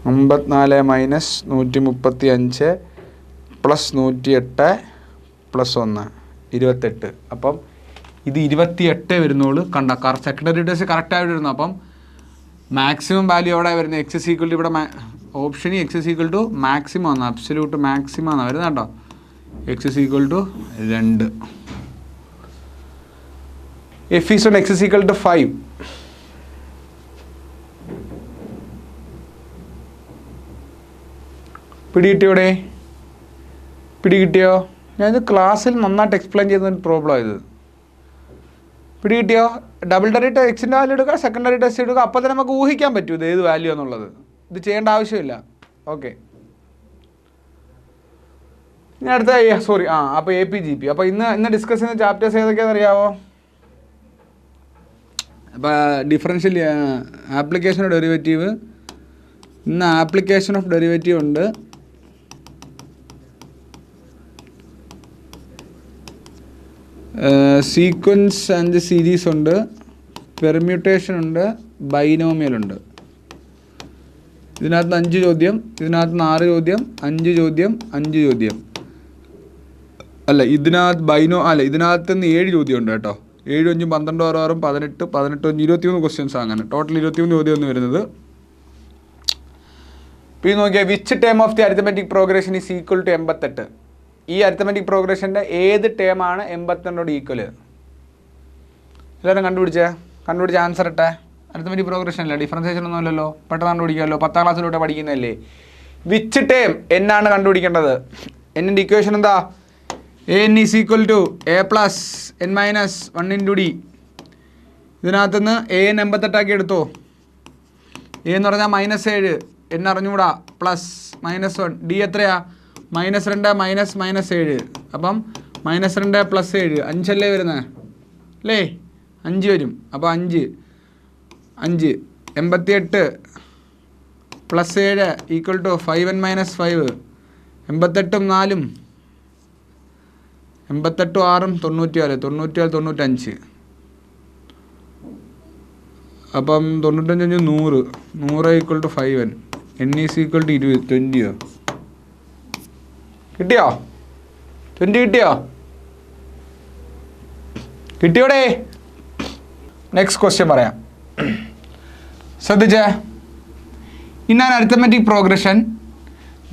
54 മൈനസ് 135 പ്ലസ് 108 പ്ലസ് 1 28. അപ്പം ഇത് 28 വരുന്നുള്ളൂ. കണ്ട സെക്കൻഡറി ടെസ്റ്റ് കറക്റ്റായിട്ട് വരുന്നു. അപ്പം മാക്സിമം വാല്യൂ എവിടെ വരുന്നത്? എക്സ് ഇസ് ഈക്വൽ ടു ഇവിടെ ഓപ്ഷന് x is equal to maximum ആണ്, അബ്സല്യൂട്ട് മാക്സിമം ആണ് വരുന്നത് കേട്ടോ. X is equal to 2. F is on x is equal to 5. പിടികിട്ടിയോടെ? പിടികിട്ടിയോ? ഞാനിത് ക്ലാസ്സിൽ നന്നായിട്ട് എക്സ്പ്ലെയിൻ ചെയ്യുന്ന പ്രോബ്ലം ഇത്. പിടികിട്ടിയോ? ഡബിൾ ഡെറിവേറ്റീവ് എക്സിൻ്റെ വാല്യൂ എടുക്കുക, സെക്കൻഡറി ടെസ്റ്റ് എടുക്കുക, അപ്പോൾ തന്നെ നമുക്ക് ഊഹിക്കാൻ പറ്റും ഇത് ഏത് വാല്യൂ എന്നുള്ളത്. ഇത് ചെയ്യേണ്ട ആവശ്യമില്ല. ഓക്കെ, ഇനി അടുത്ത സോറി അപ്പോൾ APGP. അപ്പോൾ ഇന്ന് ഡിസ്കസ് ചെയ്യുന്ന ചാപ്റ്റേഴ്സ് ഏതൊക്കെയാണെന്ന് അറിയാമോ? അപ്പോൾ ഡിഫറൻഷ്യൽ ആപ്ലിക്കേഷൻ ഓഫ് ഡെറിവേറ്റീവ്, ഇന്ന് ആപ്ലിക്കേഷൻ ഓഫ് ഡെറിവേറ്റീവ് ഉണ്ട്. സീക്വൻസ് ആൻഡ് സീരീസ് ഉണ്ട്, പെർമ്യൂട്ടേഷൻ ഉണ്ട്, ബൈനോമിയൽ ഉണ്ട്. ഇതിനകത്ത് 5 ചോദ്യം, ഇതിനകത്ത് 6 ചോദ്യം, 5 ചോദ്യം, 5 ചോദ്യം. ഇതിനകത്ത് നിന്ന് 7 ചോദ്യം ഉണ്ട് കേട്ടോ. 7 5 12 6 6 18 18 21 ക്വസ്റ്റ്യൻസ് അങ്ങനെ ടോട്ടൽ 21 ചോദ്യം ഒന്ന് വരുന്നത്. പിന്നെ നോക്കിയാൽ which term of the arithmetic progression is equal to 88. ഈ അരിത്തമെറ്റിക് പ്രോഗ്രഷൻ്റെ ഏത് ടേമാണ് 88 ഈക്വൽ? എല്ലാവരും കണ്ടുപിടിച്ച ആൻസർ ഇട്ടെ. അരിത്തമെറ്റിക് പ്രോഗ്രഷൻ അല്ലേ, ഡിഫറൻസിയേഷൻ ഒന്നും അല്ലല്ലോ, പെട്ടെന്ന് കണ്ടുപിടിക്കാമല്ലോ, 10ാം ക്ലാസ്സിലൂടെ പഠിക്കുന്നതല്ലേ. വിച്ച് ടേം എന്നാണ് കണ്ടുപിടിക്കേണ്ടത്? എന്നിൻ്റെ ഇക്വേഷൻ എന്താ? an is equal to a plus n minus 1 into d. ഇതിനകത്തുനിന്ന് an 88 എടുത്തോ. a എന്ന് പറഞ്ഞാൽ -7, n അറിഞ്ഞൂടാ, പ്ലസ് -1, d എത്രയാ? -2 മൈനസ് -7. അപ്പം -2 പ്ലസ് 7 5 അല്ലേ വരുന്നത് അല്ലേ? 5 വരും. അപ്പോൾ 5 88 plus 7 equal to 5n minus 5. 88 4 88 6 94 95. അപ്പം 95 100 equal to 5n. n is equal to 20. കിട്ടിയോ? 20 കിട്ടിയോടേ? നെക്സ്റ്റ് ക്വസ്റ്റ്യൻ പറയാം, ശ്രദ്ധിച്ചേ. In an arithmetic progression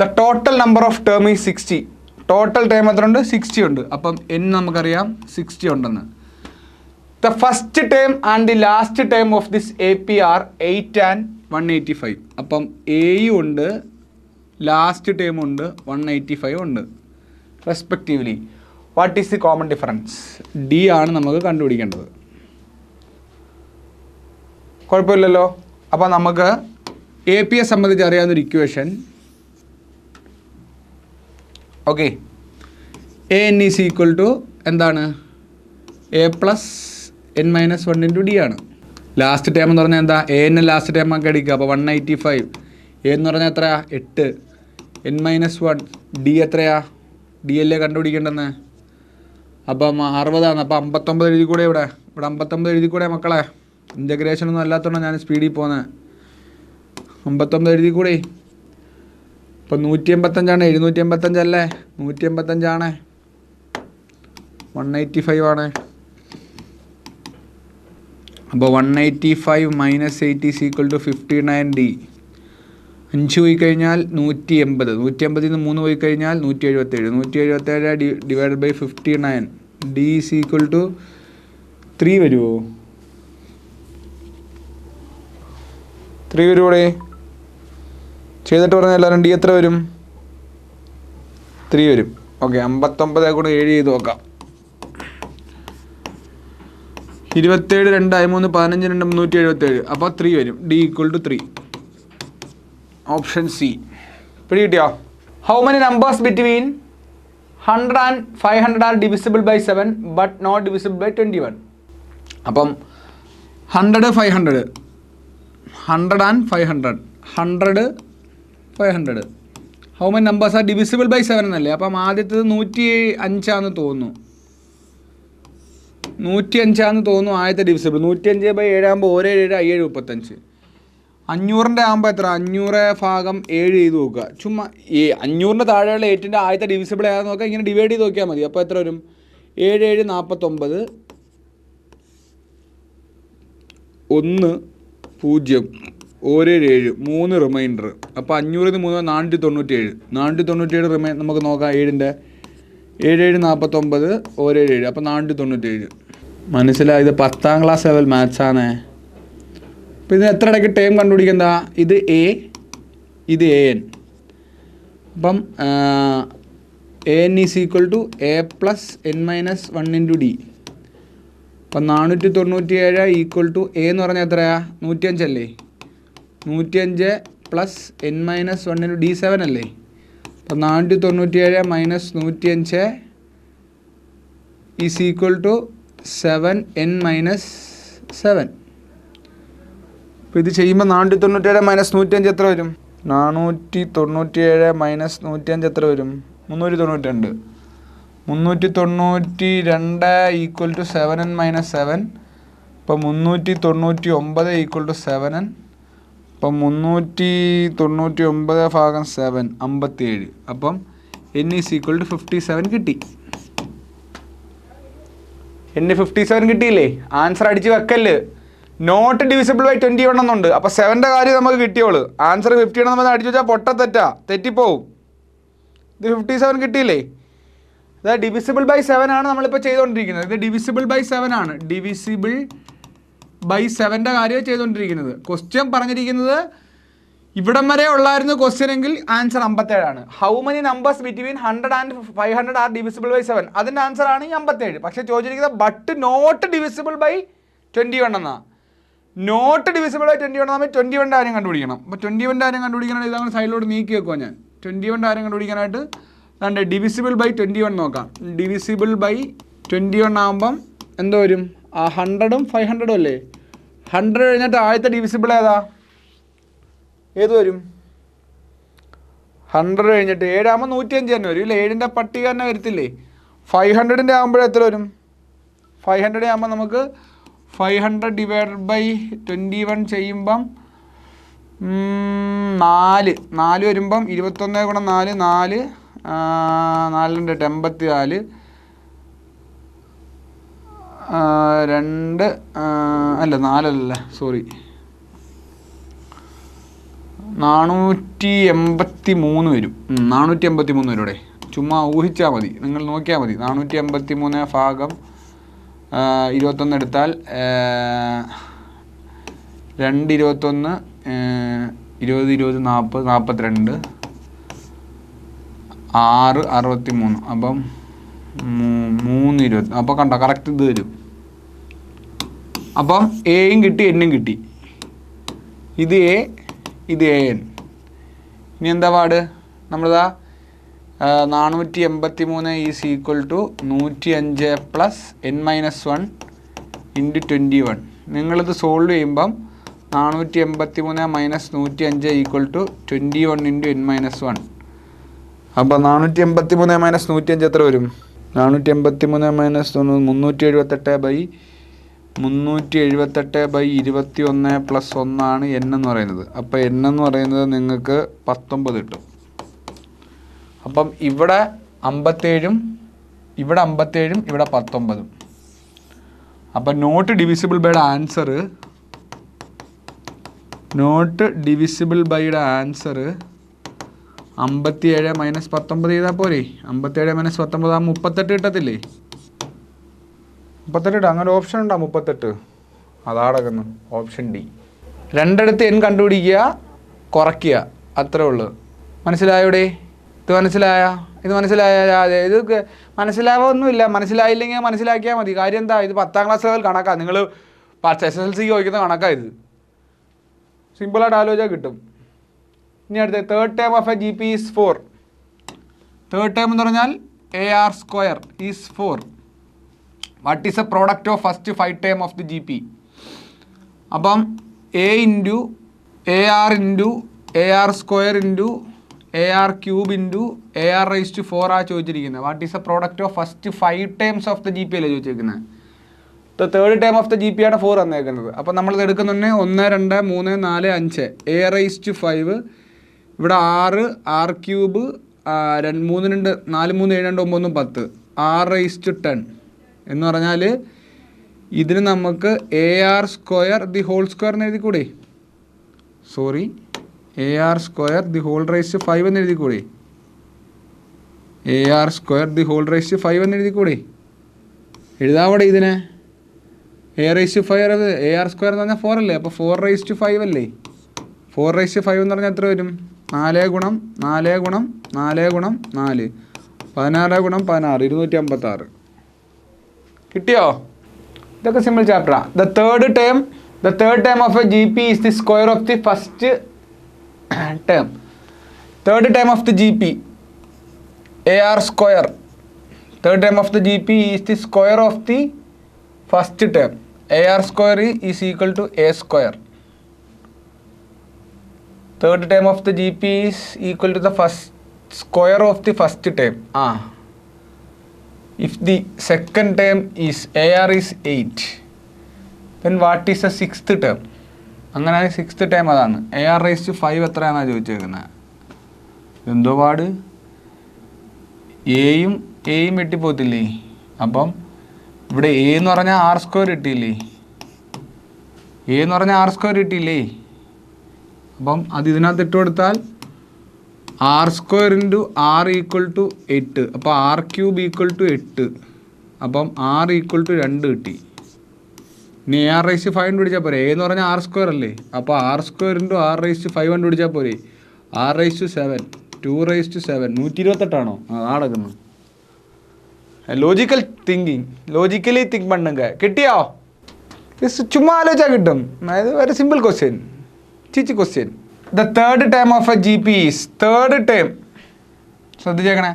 the total number of term is 60. Total term എത്ര ഉണ്ട്? 60 ഉണ്ട്. അപ്പം n നമുക്കറിയാം 60 ഉണ്ടെന്ന്. The first term and the last term of this AP are 8 and 185. അപ്പം എയും ഉണ്ട്, ലാസ്റ്റ് ടേം ഉണ്ട്, 185 ഉണ്ട് respectively. What is the common difference? D ആണ് നമുക്ക് കണ്ടുപിടിക്കേണ്ടത്. കുഴപ്പമില്ലല്ലോ. അപ്പോൾ നമുക്ക് APയെ സംബന്ധിച്ച് അറിയാവുന്നൊരു equation, okay, an is equal to എന്താണ്? a plus n minus 1 into d ആണ്. ലാസ്റ്റ് ടേം എന്ന് പറഞ്ഞാൽ എന്താ? an ലാസ്റ്റ് ടേം ഒക്കെ അടിക്കുക. അപ്പോൾ 185. a എന്ന് പറഞ്ഞാൽ എത്രയാ? 8. n മൈനസ് 1, d എത്രയാ? d അല്ലേ കണ്ടുപിടിക്കേണ്ടെന്ന്. അപ്പം 60 ആണ്. അപ്പോൾ 59 എഴുതി കൂടെ? ഇവിടെ 59 എഴുതി കൂടെ മക്കളെ? ഇൻ്റഗ്രേഷൻ ഒന്നും അല്ലാത്തതുകൊണ്ട് ഞാൻ സ്പീഡിൽ പോകുന്നത്. 59 എഴുതി കൂടെ? ഇപ്പം 185 ആണ്, 785 അല്ലേ? 185 ആണ്, 185 ആണ്. അപ്പോൾ 185 minus 8 is equal to 59d. 5 പോയി കഴിഞ്ഞാൽ 180. 180 നിന്ന് 3 പോയി കഴിഞ്ഞാൽ 177. 177 divided by 59. d is equal to 3 വരുമോ? 3 വരുമോടെ? ചെയ്തിട്ട് പറഞ്ഞാൽ എല്ലാവരും d എത്ര വരും? 3 വരും. ഓക്കെ, 59 കൂടെ 7 ചെയ്ത് നോക്കാം. 27 2 13 15 2 377. അപ്പോൾ 3 വരും. d equal to 3. Option C. പിടി കിട്ടിയോ? How many numbers between 100 and 500 are divisible by 7 but not divisible by 21? അപ്പം 100 500, 100 and 500, 100 500. How many numbers are divisible by 7 എന്നല്ലേ? അപ്പം ആദ്യത്തേത് 105 ആണെന്ന് തോന്നുന്നു. 105 തോന്നുന്നു ആദ്യത്തെ ഡിവിസിബിൾ. 105/7 ആകുമ്പോൾ 1 7 35. 500 ആകുമ്പോൾ എത്ര? 500/7 ചെയ്ത് നോക്കുക. ചുമ്മാ ഈ 500 താഴെയുള്ള 8ൻ്റെ ആദ്യത്തെ ഡിവിസിബിൾ ഏതാണെന്ന് നോക്കുക. ഇങ്ങനെ ഡിവൈഡ് ചെയ്ത് നോക്കിയാൽ മതി. അപ്പോൾ എത്ര വരും? 7 7 49, 1 0 1 7 3 റിമൈൻഡർ. അപ്പോൾ 500 3 497. 497 നമുക്ക് നോക്കാം. 7ൻ്റെ 7 7 49 1 7 അപ്പോൾ 497. മനസ്സിലായി? ഇത് 10ാം ക്ലാസ് ലെവൽ മാത്സാണേ. അപ്പോൾ ഇതിന് എത്ര ഇടയ്ക്ക് ടേം കണ്ടുപിടിക്കേണ്ട? ഇത് എ, ഇത് എ എൻ. അപ്പം AN = A + n - 1 × D. അപ്പം 497 = A എന്ന് പറഞ്ഞാൽ എത്രയാ? 105 അല്ലേ? 105 + n - 1 × D 7 അല്ലേ? അപ്പം 497 - 105 = 7n - 7. അപ്പോൾ ഇത് ചെയ്യുമ്പോൾ 497 - 105 എത്ര വരും? 497 - 105 എത്ര വരും? 392. 392 = 7n - 7. അപ്പം 399 = 7n. അപ്പം 399 / 7 57. അപ്പം n = 57 കിട്ടി. n 57 കിട്ടിയില്ലേ? ആൻസർ അടിച്ച് വെക്കല്ല്. നോട്ട് ഡിവിസിബിൾ ബൈ 21 എന്നുണ്ട്. അപ്പോൾ 7ൻ്റെ കാര്യം നമുക്ക് കിട്ടിയോളൂ. ആൻസർ 50 നമ്മൾ അടിച്ചു വെച്ചാൽ തെറ്റിപ്പോവും. ഇത് 57 കിട്ടിയില്ലേ? അതായത് ഡിവിസിബിൾ ബൈ 7 ആണ് നമ്മളിപ്പോൾ ചെയ്തുകൊണ്ടിരിക്കുന്നത്. ഇത് ഡിവിസിബിൾ ബൈ 7 ആണ്. ഡിവിസിബിൾ ബൈ 7ൻ്റെ കാര്യം ചെയ്തുകൊണ്ടിരിക്കുന്നത്. ക്വസ്റ്റ്യൻ പറഞ്ഞിരിക്കുന്നത് ഇവിടം വരെ ഉള്ളായിരുന്നു ക്വസ്റ്റ്യൻ എങ്കിൽ ആൻസർ 57 ആണ്. How many numbers between 100 and 500 are divisible by 7? അതിൻ്റെ ആൻസർ ആണ് ഈ 57. പക്ഷേ ചോദിച്ചിരിക്കുന്നത് ബട്ട് നോട്ട് ഡിവിസിബിൾ ബൈ 21 എന്നാണ്. നോട്ട് ഡിവിസിബിൾ ബൈ 21 നമ്മൾ 21ൻ്റെ കാര്യം കണ്ടുപിടിക്കണം. അപ്പോൾ 21ൻ്റെ കാര്യം കണ്ടുപിടിക്കാനായിട്ട് ഇതങ്ങനെ സൈഡിലോട്ട് നീക്കി വെക്കുക. ഞാൻ 21ൻ്റെ കാര്യം കണ്ടുപിടിക്കാനായിട്ട് അതാണ്ട് ഡിവിസിബിൾ ബൈ 21 നോക്കാം. ഡിവിസിബിൾ ബൈ 21 ആകുമ്പം എന്തോ വരും? ആ 100ഉം 500ഉം അല്ലേ? 100 കഴിഞ്ഞിട്ട് ആദ്യത്തെ ഡിവിസിബിൾ ഏത് വരും? 100 കഴിഞ്ഞിട്ട് 7 ആകുമ്പോൾ 105 തന്നെ വരും ഇല്ലേ? 7ൻ്റെ പട്ടിക തന്നെ വരത്തില്ലേ? 500ൻ്റെ ആകുമ്പോഴേ എത്ര വരും? 500 ആകുമ്പോൾ നമുക്ക് 500 / 21 ചെയ്യുമ്പം 4 വരുമ്പം 21 × 4 4 4 × 84 2 അല്ല 4 അല്ല സോറി 483 വരും. 483 വരും. ഇവിടെ ചുമ്മാ ഊഹിച്ചാൽ മതി, നിങ്ങൾ നോക്കിയാൽ മതി. 483 ഭാഗം 21 എടുത്താൽ 2 21 20 20 40 42 6 63. അപ്പം 3 20. അപ്പോൾ കണ്ടോ കറക്റ്റ് ഇത് വരും. അപ്പം എയും കിട്ടി എന്നും കിട്ടി. ഇത് എ, ഇത് AN. ഇനി എന്താ പാട്? നമ്മളിതാ 483 = 105 + n - 1 × 21. നിങ്ങളിത് സോൾവ് ചെയ്യുമ്പം 483 - 105 = 21 × n - 1. അപ്പോൾ 483 - 105 എത്ര വരും? 483 - 378/21 + 1 ആണ് n എന്ന് പറയുന്നത്. അപ്പോൾ n എന്ന് പറയുന്നത് നിങ്ങൾക്ക് 19 കിട്ടും. അപ്പം ഇവിടെ 57ഉം ഇവിടെ 57ഉം ഇവിടെ 19ഉം. അപ്പം നോട്ട് ഡിവിസിബിൾ ബൈയുടെ ആൻസർ 57 - 19 ചെയ്താൽ പോരെ? 57 - 19 ആ 38 കിട്ടത്തില്ലേ? 38 അങ്ങനെ ഓപ്ഷൻ ഉണ്ടോ? 38 അതാ കിടക്കുന്നു ഓപ്ഷൻ ഡി. രണ്ടിടത്ത് n കണ്ടുപിടിക്കുക, കുറയ്ക്കുക, അത്രേ ഉള്ളൂ. മനസ്സിലായോടെ? ഇത് മനസ്സിലായ ഇത് മനസ്സിലാവൊന്നുമില്ല. മനസ്സിലായില്ലെങ്കിൽ മനസ്സിലാക്കിയാൽ മതി. കാര്യം എന്താ? ഇത് 10ാം ക്ലാസ് ലെവൽ കണക്കാണ്. നിങ്ങൾ SSLC ചോദിക്കുന്ന കണക്കാണ് ഇത്. സിമ്പിളായിട്ട് ആലോചിച്ചാൽ കിട്ടും. ഇനി അടുത്ത third term of A GP is 4. Third term എന്ന് പറഞ്ഞാൽ AR² is 4. What is A product of first 5 term of the GP? അപ്പം A × AR × AR² × AR³ × AR⁴ ആ ചോദിച്ചിരിക്കുന്നത്. What is A product of first 5 terms of the GP അല്ലേ ചോദിച്ചിരിക്കുന്നത്. The third term of the G P ആണ് 4 തന്നേക്കുന്നത്. അപ്പോൾ നമ്മളിത് എടുക്കുന്നുണ്ടെങ്കിൽ 1 2 3 4 5 a⁵5 ഇവിടെ 6 r³ 3 2 4 3 7 2 9 10 r⁻10 എന്ന് പറഞ്ഞാൽ ഇതിന് നമുക്ക് AR² ദി ഹോൾ സ്ക്വയർ എന്ന് എഴുതിക്കൂടെ? Sorry, AR² the whole raise to 5 എന്ന് എഴുതിക്കൂടെ? AR² the whole raise to 5 എന്ന് എഴുതിക്കൂടെ? എഴുതാവടെ ഇതിനെ A⁵5 AR² എന്ന് പറഞ്ഞാൽ 4 അല്ലേ? അപ്പോൾ 4⁵5 അല്ലേ? 4⁵5 എന്ന് പറഞ്ഞാൽ എത്ര വരും? 4 ഗുണം 4 ഗുണം 4 ഗുണം 4 16 ഗുണം 16 256. കിട്ടിയോ? ഇതൊക്കെ സിമ്പിൾ ചാപ്റ്ററാ. The third term of A G P is the square of the first term. Third term of the G P AR². Third term of the GP is the square of the first term. AR² is equal to A². Third term of the GP is equal to the first square of the first term. If the second term is AR is 8, then what is the sixth term? അങ്ങനെ sixth term അതാണ്. AR⁵5 എത്രയാണെന്നാണ് ചോദിച്ചേക്കുന്നത്. എന്തോ പാട്, എയും വെട്ടിപ്പോത്തില്ലേ? അപ്പം ഇവിടെ A എന്ന് പറഞ്ഞാൽ R² കിട്ടിയില്ലേ? A എന്ന് പറഞ്ഞാൽ R² കിട്ടിയില്ലേ? അപ്പം അത് ഇതിനകത്ത് ഇട്ട് കൊടുത്താൽ R² × R = 8. അപ്പോൾ R³ = 8. അപ്പം R = 2 കിട്ടി. ഇനി AR⁵5 കണ്ടുപിടിച്ചാൽ പോരെ? A എന്ന് പറഞ്ഞാൽ R² അല്ലേ? അപ്പോൾ R² × R⁵5 കണ്ടുപിടിച്ചാൽ പോരെ? R⁷7 2⁷7 128 നടക്കുന്നത്. ലോജിക്കലി തിങ്ക് പണ്ടുങ്ക. കിട്ടിയോ? ചുമ്മാ ആലോചിച്ചാൽ കിട്ടും. അതായത് വെരി സിമ്പിൾ ക്വസ്റ്റ്യൻ, ചീച്ചി question. The third term of A G P is, third term ശ്രദ്ധിച്ചേക്കണേ,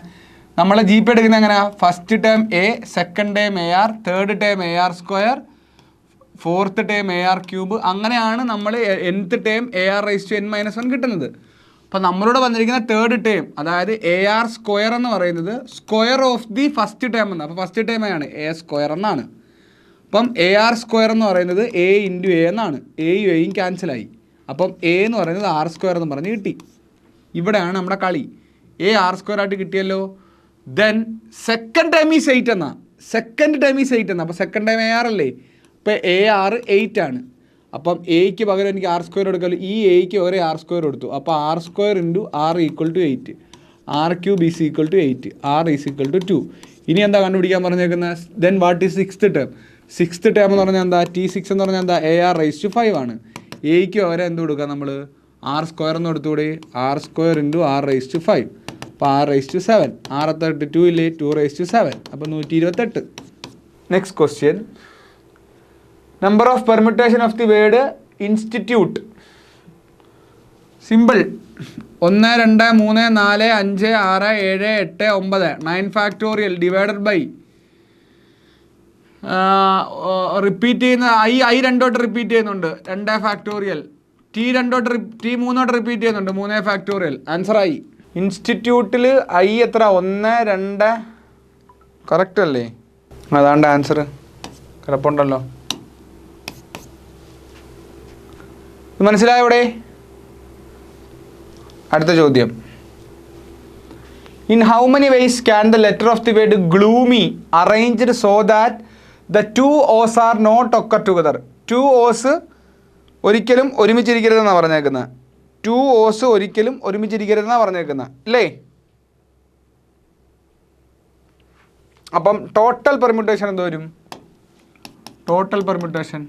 നമ്മളെ ജി പി എടുക്കുന്നത് എങ്ങനെയാ? First term A, second term AR, third term AR², fourth term AR³. അങ്ങനെയാണ് നമ്മൾ nth ടേം AR⁻n−1 കിട്ടുന്നത്. അപ്പോൾ നമ്മളോട് വന്നിരിക്കുന്ന തേർഡ് ടേം, അതായത് AR² എന്ന് പറയുന്നത് square of the first term എന്നാണ്. അപ്പോൾ ഫസ്റ്റ് ടേം ആണ് A² എന്നാണ്. അപ്പം AR² എന്ന് പറയുന്നത് A × A എന്നാണ്. എയും എയും ക്യാൻസലായി. അപ്പം A എന്ന് പറയുന്നത് R² എന്ന് പറഞ്ഞ് കിട്ടി. ഇവിടെയാണ് നമ്മുടെ കളി. AR² ആയിട്ട് കിട്ടിയല്ലോ. ദെൻ സെക്കൻഡ് ടൈം ഈസ് 8 എന്നാ. സെക്കൻഡ് ടൈം ഈസ് 8 എന്നാ. അപ്പോൾ സെക്കൻഡ് ടൈം AR അല്ലേ? ഇപ്പോൾ AR 8 ആണ്. അപ്പം എയ്ക്ക് പകരം എനിക്ക് R² എടുക്കാമല്ലോ. ഈ എയ്ക്ക് ഒരേ R² എടുത്തു. അപ്പോൾ R² × R = 8, R³ is equal to 8, R is equal to 2. ഇനി എന്താ കണ്ടുപിടിക്കാൻ പറഞ്ഞേക്കുന്നത്? Then what is sixth term? Sixth term എന്ന് പറഞ്ഞാൽ എന്താ? T6 എന്ന് പറഞ്ഞാൽ എന്താ? AR⁵5 ആണ്. എയ്ക്ക് പകരം എന്ത് കൊടുക്കുക നമ്മൾ? R² എന്ന് എടുത്തുകൂടെ? R² × R⁵5. അപ്പോൾ R⁷7. R32 ഇല്ലേ? 2⁷7. അപ്പോൾ 128. Next question. Number of permutation of the word institute. Simple. 1 2 3 4 5 6 7 8 9 9 factorial divided by repeat ചെയ്യുന്ന ഐ 2 വട്ടം റിപ്പീറ്റ് ചെയ്യുന്നുണ്ട് 2 ഫാക്ടോറിയൽ. T 3 വട്ടം റിപ്പീറ്റ് ചെയ്യുന്നുണ്ട് 3 ഫാക്ടോറിയൽ. ആൻസറായി. ഇൻസ്റ്റിറ്റ്യൂട്ടിൽ ഐ എത്ര? 1 2 കറക്റ്റ് അല്ലേ? അതാണ്ട് ആൻസർ കിടപ്പുണ്ടല്ലോ. മനസ്സിലായോ ഇവിടെ? അടുത്ത ചോദ്യം. In how many ways can the letter of the word gloomy arranged so that the 2 O's are not occur together? 2 O's ഒരിക്കലും ഒരുമിച്ചിരിക്കരുതെന്നാണ് പറഞ്ഞേക്കുന്നത്. 2 O's ഒരിക്കലും ഒരുമിച്ചിരിക്കരുതെന്നാണ് പറഞ്ഞേക്കുന്നത് അല്ലേ? അപ്പം ടോട്ടൽ പെർമ്യൂട്ടേഷൻ എന്ത് വരും? Total permutation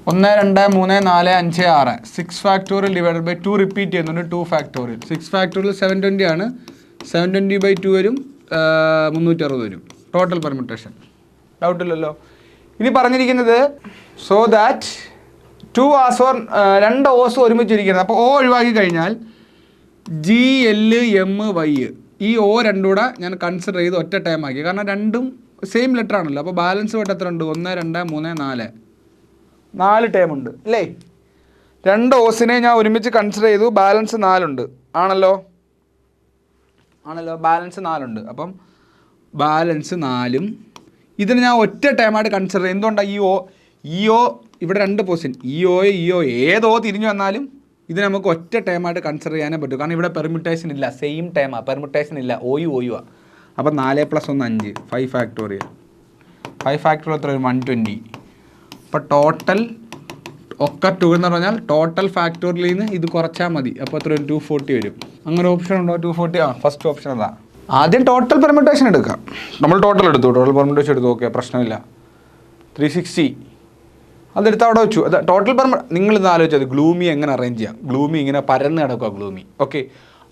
1 2 3 4 5 6 6 factorial divided by 2 repeat ചെയ്യുന്നുണ്ട് 2 ഫാക്ടോറിയൽ. 6 ഫാക്ടോറിയൽ 720 ആണ്. 720/2 വരും, 360 വരും. Total permutation. ഡൗട്ടില്ലല്ലോ. ഇനി പറഞ്ഞിരിക്കുന്നത് സോ ദാറ്റ് 2 O's ഒരുമിച്ചിരിക്കുന്നത്. അപ്പോൾ O ഒഴിവാക്കി കഴിഞ്ഞാൽ G L M Y ഈ O രണ്ടും കൂടെ ഞാൻ കൺസിഡർ ചെയ്ത് ഒറ്റ ടൈം ആക്കി. കാരണം രണ്ടും സെയിം ലെറ്റർ ആണല്ലോ. അപ്പോൾ ബാലൻസ് പോയിട്ട് എത്ര ഉണ്ട്? 1 2 3 4 ടേം ഉണ്ട് അല്ലേ? 2 O'സിനെ ഞാൻ ഒരുമിച്ച് കൺസിഡർ ചെയ്തു. ബാലൻസ് 4 ഉണ്ട് ആണല്ലോ. ആണല്ലോ, ബാലൻസ് 4 ഉണ്ട്. അപ്പം ബാലൻസ് 4 ഇതിന് ഞാൻ ഒറ്റ ടൈമായിട്ട് കൺസിഡർ ചെയ്യും. എന്തുകൊണ്ടാണ് ഈ ഒ ഇവിടെ 2 പൊസിഷൻ, ഈ ഒ ഏതോ തിരിഞ്ഞു വന്നാലും ഇത് നമുക്ക് ഒറ്റ ടൈമായിട്ട് കൺസിഡർ ചെയ്യാനേ പറ്റും. കാരണം ഇവിടെ പെർമ്യൂട്ടേഷൻ ഇല്ല, സെയിം ടൈമാണ്, പെർമ്യൂട്ടേഷൻ ഇല്ല, ഒയുവാ. അപ്പം 4 + 1 5, 5 ഫാക്ടോറിയൽ. 5 ഫാക്ടോറിയൽ എത്ര വരും? 120. അപ്പോൾ ടോട്ടൽ ഒക്കെ 2 എന്ന് പറഞ്ഞാൽ ടോട്ടൽ ഫാക്ടോറിയലിൽ നിന്ന് ഇത് കുറച്ചാൽ മതി. അപ്പോൾ എത്ര വരും? 240 വരും. അങ്ങനെ ഓപ്ഷൻ ഉണ്ടോ? 240 ആ ഫസ്റ്റ് ഓപ്ഷൻ അതാ. ആദ്യം ടോട്ടൽ പെർമ്യൂട്ടേഷൻ എടുക്കാം. നമ്മൾ ടോട്ടൽ എടുത്തു, ടോട്ടൽ പെർമ്യൂട്ടേഷൻ എടുത്തു, ഓക്കെ, പ്രശ്നമില്ല. 360 അതെടുത്ത് അവിടെ വെച്ചു. അത് ടോട്ടൽ നിങ്ങളിന്ന് ആലോചിച്ചത് ഗ്ലൂമി എങ്ങനെ അറേഞ്ച് ചെയ്യാം. ഗ്ലൂമി ഇങ്ങനെ പരന്ന് കിടക്കുക ഗ്ലൂമി, ഓക്കെ,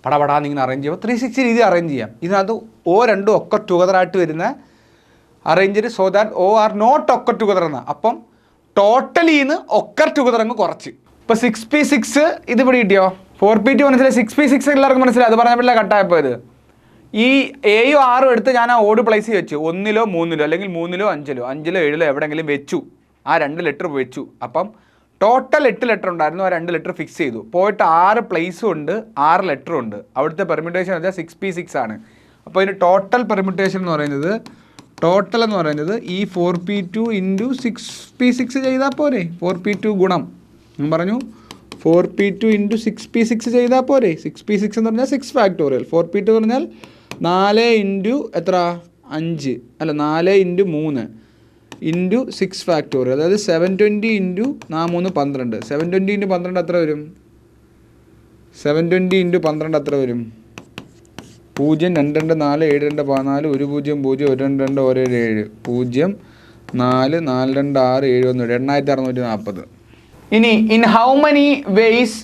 പടപടാന്ന് ഇങ്ങനെ അറേഞ്ച് ചെയ്യുമ്പോൾ 360 രീതി അറേഞ്ച് ചെയ്യാം. ഇതിനകത്ത് O2 ഒക്കെ ടുഗദറായിട്ട് വരുന്ന arranged so that O are not occur together എന്ന. അപ്പം ടോട്ടലിന്ന് ഒക്കെ ടുഗദർ അങ്ങ് കുറച്ച്. ഇപ്പോൾ 6p6 ഇത് ഇവിടെ കിട്ടിയോ? 4p2 മനസ്സിലായി, 6p6 എല്ലാവർക്കും മനസ്സിലായി. അത് പറഞ്ഞപ്പോഴല്ല കട്ടായപ്പോയത്. ഈ എയും 6ഉം എടുത്ത് ഞാൻ ആ ഓട് പ്ലേസ് വെച്ചു. 1ലോ 3ലോ അല്ലെങ്കിൽ 3ലോ 5ലോ 5ലോ 7ലോ എവിടെയെങ്കിലും വെച്ചു. ആ 2 ലെറ്റർ വെച്ചു. അപ്പം ടോട്ടൽ 8 ലെറ്റർ ഉണ്ടായിരുന്നു, ആ 2 ലെറ്റർ ഫിക്സ് ചെയ്തു. പോയിട്ട് 6 പ്ലേസും ഉണ്ട്, 6 ലെറ്ററും ഉണ്ട്. അവിടുത്തെ പെർമ്യൂട്ടേഷൻ വെച്ചാൽ 6p6 ആണ്. അപ്പോൾ ഇതിന് ടോട്ടൽ പെർമ്യൂട്ടേഷൻ എന്ന് പറയുന്നത്, ടോട്ടൽ എന്ന് പറയുന്നത് ഈ 4p2 × 6p6 ചെയ്താൽ പോരെ. 4p2 ഗുണം ഞാൻ പറഞ്ഞു 4p2 × 6p6 ചെയ്താൽ പോരെ. 6p6 എന്ന് പറഞ്ഞാൽ 6 ഫാക്ടോറിയൽ. 4p2 എന്ന് പറഞ്ഞാൽ 4 × എത്ര? 5 അല്ല 4 × 3 × 6 ഫാക്ടോറിയൽ. അതായത് 720 × 3 12. 720 × 12 എത്ര വരും? 720 × 12 എത്ര വരും? 0 2 2 4 7 2 14 1 0 0 1 2 2 1 7 0 4 4 2 6 7 1 8640. ഇനി in how many ways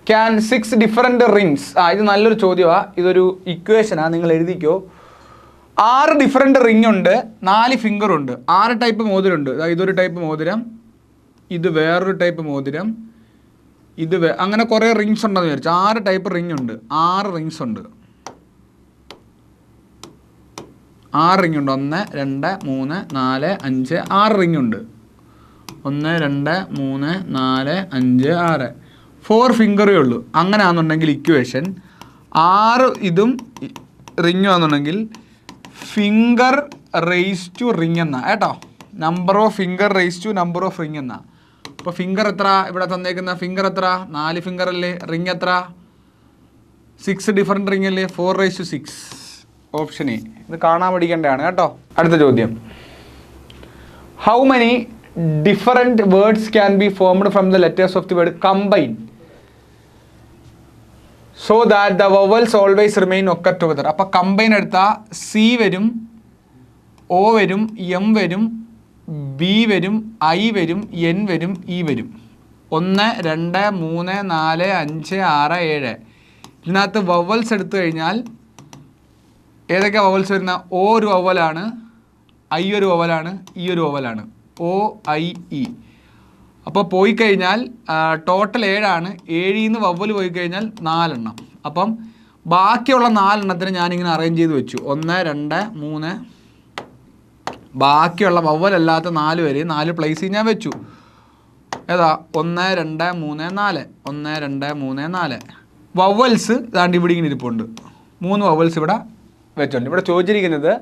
can 6 different rings? ഇത് നല്ലൊരു ചോദ്യമാണ്, ഇതൊരു ഇക്വേഷനാണ്, നിങ്ങൾ എഴുതിക്കോ. 6 ഡിഫറെൻറ്റ് റിങ് ഉണ്ട്, 4 ഫിംഗർ ഉണ്ട്, 6 ടൈപ്പ് മോതിരം ഉണ്ട്. ഇതൊരു ടൈപ്പ് മോതിരം, ഇത് വേറൊരു ടൈപ്പ് മോതിരം, ഇത് അങ്ങനെ കുറേ റിങ്സ് ഉണ്ടെന്ന് വിചാരിച്ചു. 6 ടൈപ്പ് റിങ് ഉണ്ട്, 6 റിങ്സ് ഉണ്ട്. 6 റിങ് ഉണ്ട്. 1 2 3 4 5 6 റിങ് ഉണ്ട്. 1 2 3 4 5 6 4 ഫിംഗറേ ഉള്ളൂ. അങ്ങനെ ആണെന്നുണ്ടെങ്കിൽ ഇക്വേഷൻ 6 ഇതും റിങ്ങും ആണെന്നുണ്ടെങ്കിൽ ഫിംഗർ റേസ് ടു റിങ് എന്നാ കേട്ടോ. Number of finger raise to number of ring എന്നാ. അപ്പോൾ ഫിംഗർ എത്ര ഇവിടെ തന്നേക്കുന്ന? ഫിംഗർ എത്ര? 4 ഫിംഗർ അല്ലേ. റിങ് എത്ര? 6 ഡിഫറെൻറ്റ് റിങ് അല്ലേ. 4/6 ഓപ്ഷൻ എ. ഇത് കാണാൻ പഠിക്കേണ്ടതാണ് കേട്ടോ. അടുത്ത ചോദ്യം, how many different words can be formed from the letters of the word combine so that the vowels always remain ഒക്കെ ടുഗദർ? അപ്പോൾ കമ്പൈൻ എടുത്താൽ സി വരും, ഒ വരും, എം വരും, ബി വരും, ഐ വരും, എൻ വരും, ഇ വരും. 1 2 3 4 5 6 7. ഇതിനകത്ത് വവൽസ് എടുത്തു കഴിഞ്ഞാൽ ഏതൊക്കെയാണ് വവൽസ് വരുന്ന? ഒ ഒരു വവലാണ്, ഐ ഒരു വവലാണ്, ഇ ഒരു വവലാണ്. O I E. അപ്പോൾ പോയി കഴിഞ്ഞാൽ ടോട്ടൽ 7ആണ്. 7ൽ നിന്ന് വവ്വൽ പോയി കഴിഞ്ഞാൽ 4 എണ്ണം. അപ്പം ബാക്കിയുള്ള 4 എണ്ണത്തിന് ഞാനിങ്ങനെ അറേഞ്ച് ചെയ്ത് വെച്ചു. 1 2 3 ബാക്കിയുള്ള വവ്വലല്ലാത്ത 4 വരെ 4 പ്ലേസിൽ ഞാൻ വെച്ചു. ഏതാ? 1 2 3 4 1 2 3 4 വവ്വൽസ് ദാണ്ട് ഇവിടെ ഇങ്ങനെ ഇരിപ്പുണ്ട്. 3 വവ്വൽസ് ഇവിടെ വെച്ചിട്ടുണ്ട്. ഇവിടെ ചോദിച്ചിരിക്കുന്നത്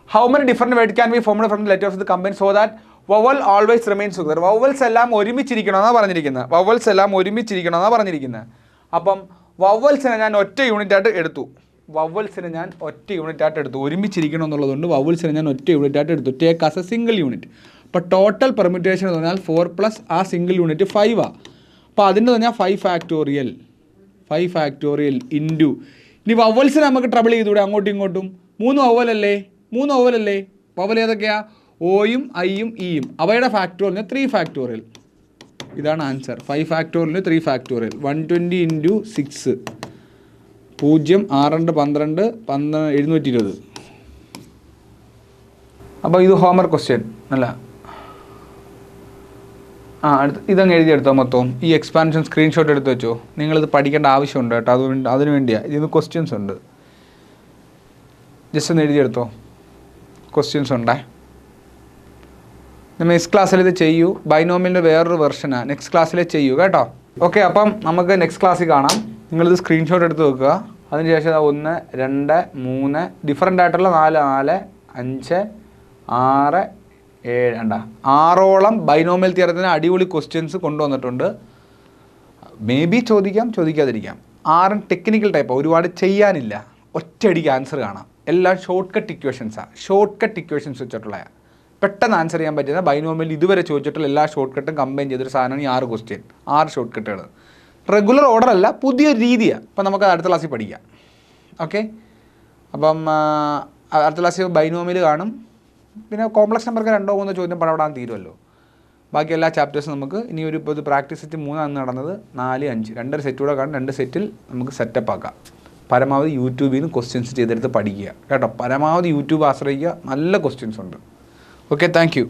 how many different word can be formed from the letter of the combine so that vowel always remains together? Vowels എല്ലാം ഒരുമിച്ചിരിക്കണമെന്നാണ് പറഞ്ഞിരിക്കുന്നത്. വവൽസ് എല്ലാം ഒരുമിച്ചിരിക്കണമെന്നാണ് പറഞ്ഞിരിക്കുന്നത്. അപ്പം വവൽസിനെ ഞാൻ ഒറ്റ യൂണിറ്റായിട്ട് എടുത്തു. വവൽസിനെ ഞാൻ ഒറ്റ യൂണിറ്റായിട്ട് എടുത്തു. ഒരുമിച്ചിരിക്കണം എന്നുള്ളതുകൊണ്ട് വവൽസിനെ ഞാൻ ഒറ്റ യൂണിറ്റായിട്ട് എടുത്തു. Take as A single unit. അപ്പോൾ ടോട്ടൽ പെർമ്യൂട്ടേഷൻ എന്ന് പറഞ്ഞാൽ 4 + ആ സിംഗിൾ യൂണിറ്റ് 5 ആണ്. അപ്പോൾ അതിൻ്റെ പറഞ്ഞാൽ 5 ഫാക്ടോറിയൽ ഇൻറ്റു. ഇനി വവൽസിനെ നമുക്ക് ട്രബിൾ ചെയ്തുകൂടെ അങ്ങോട്ടും ഇങ്ങോട്ടും? 3 വവലല്ലേ, 3 വവലല്ലേ. വവൽ ഏതൊക്കെയാണ്? ഒയും ഐയും ഇയും. അവയുടെ ഫാക്ടോറിയലിന് 3 ഫാക്ടോറിയൽ. ഇതാണ് ആൻസർ. 5 ഫാക്ടോറിയലിന് 3 ഫാക്ടോറിയൽ. 120 × 6 0 6 12 720. അപ്പോൾ ഇത് ഹോംവർക്ക് ക്വസ്റ്റ്യൻ അല്ല. അടുത്ത് ഇതങ്ങ് എഴുതിയെടുത്തോ മൊത്തം. ഈ എക്സ്പാൻഷൻ സ്ക്രീൻഷോട്ട് എടുത്ത് വെച്ചോ. നിങ്ങളിത് പഠിക്കേണ്ട ആവശ്യമുണ്ട് കേട്ടോ. അതിന് വേണ്ടിയാണ്. ഇതിന് ക്വസ്റ്റ്യൻസ് ഉണ്ട്. ജസ്റ്റ് ഒന്ന് എഴുതിയെടുത്തോ. ക്വസ്റ്റ്യൻസ് ഉണ്ടേ. നെക്സ്റ്റ് ക്ലാസ്സിൽ ഇത് ചെയ്യൂ. ബൈനോമിയലിൻ്റെ വേറൊരു വെർഷനാണ്. നെക്സ്റ്റ് ക്ലാസ്സിൽ ചെയ്യൂ കേട്ടോ. ഓക്കെ, അപ്പം നമുക്ക് നെക്സ്റ്റ് ക്ലാസ്സിൽ കാണാം. നിങ്ങളിത് സ്ക്രീൻഷോട്ട് എടുത്ത് വെക്കുക. അതിനുശേഷം 1 2 3 ഡിഫറൻ്റ് ആയിട്ടുള്ള 4 4 5 6 7 വേണ്ട 6ഓളം ബൈനോമിയൽ തിയറത്തിന് അടിപൊളി ക്വസ്റ്റ്യൻസ് കൊണ്ടുവന്നിട്ടുണ്ട്. മേ ബി ചോദിക്കാം, ചോദിക്കാതിരിക്കാം. 6 ടെക്നിക്കൽ ടൈപ്പാണ്, ഒരുപാട് ചെയ്യാനില്ല, ഒറ്റയടിക്ക് ആൻസർ കാണാം. എല്ലാം ഷോർട്ട് കട്ട് ഇക്വേഷൻസാണ്, ഷോർട്ട് കട്ട് ഇക്വേഷൻസ് വെച്ചിട്ടുള്ള പെട്ടെന്ന് ആൻസർ ചെയ്യാൻ പറ്റുന്ന ബൈനോമിയൽ ഇതുവരെ ചോദിച്ചിട്ടുള്ള എല്ലാ ഷോർട്ട് കട്ടും കമ്പൈൻ ചെയ്തൊരു സാധനമാണ് ഈ 6 ക്വസ്റ്റ്യൻ, 6 ഷോർട്ട് കട്ടുകൾ. റെഗുലർ ഓർഡർ അല്ല, പുതിയൊരു രീതിയാണ്. അപ്പം നമുക്ക് അടുത്ത ക്ലാസ്സിൽ പഠിക്കാം. ഓക്കെ, അപ്പം അടുത്ത ക്ലാസ്സിൽ ബൈനോമിയൽ കാണും. പിന്നെ കോംപ്ലക്സ് നമ്പർക്ക് 2 3 ചോദ്യം പടപെടാൻ തീരുമല്ലോ. ബാക്കി എല്ലാ ചാപ്റ്റേഴ്സും നമുക്ക് ഇനി ഇപ്പോൾ ഇത് പ്രാക്ടീസ് സെറ്റ് 3 നടന്നത്, 4 5 2 സെറ്റ് കൂടെ കാണും. 2 സെറ്റിൽ നമുക്ക് സെറ്റപ്പ് ആക്കാം. പരമാവധി യൂട്യൂബിൽ നിന്ന് ക്വസ്റ്റ്യൻസ് ചെയ്തെടുത്ത് പഠിക്കുക കേട്ടോ. പരമാവധി യൂട്യൂബ് ആശ്രയിക്കുക, നല്ല ക്വസ്റ്റ്യൻസ് ഉണ്ട്. Okay, thank you.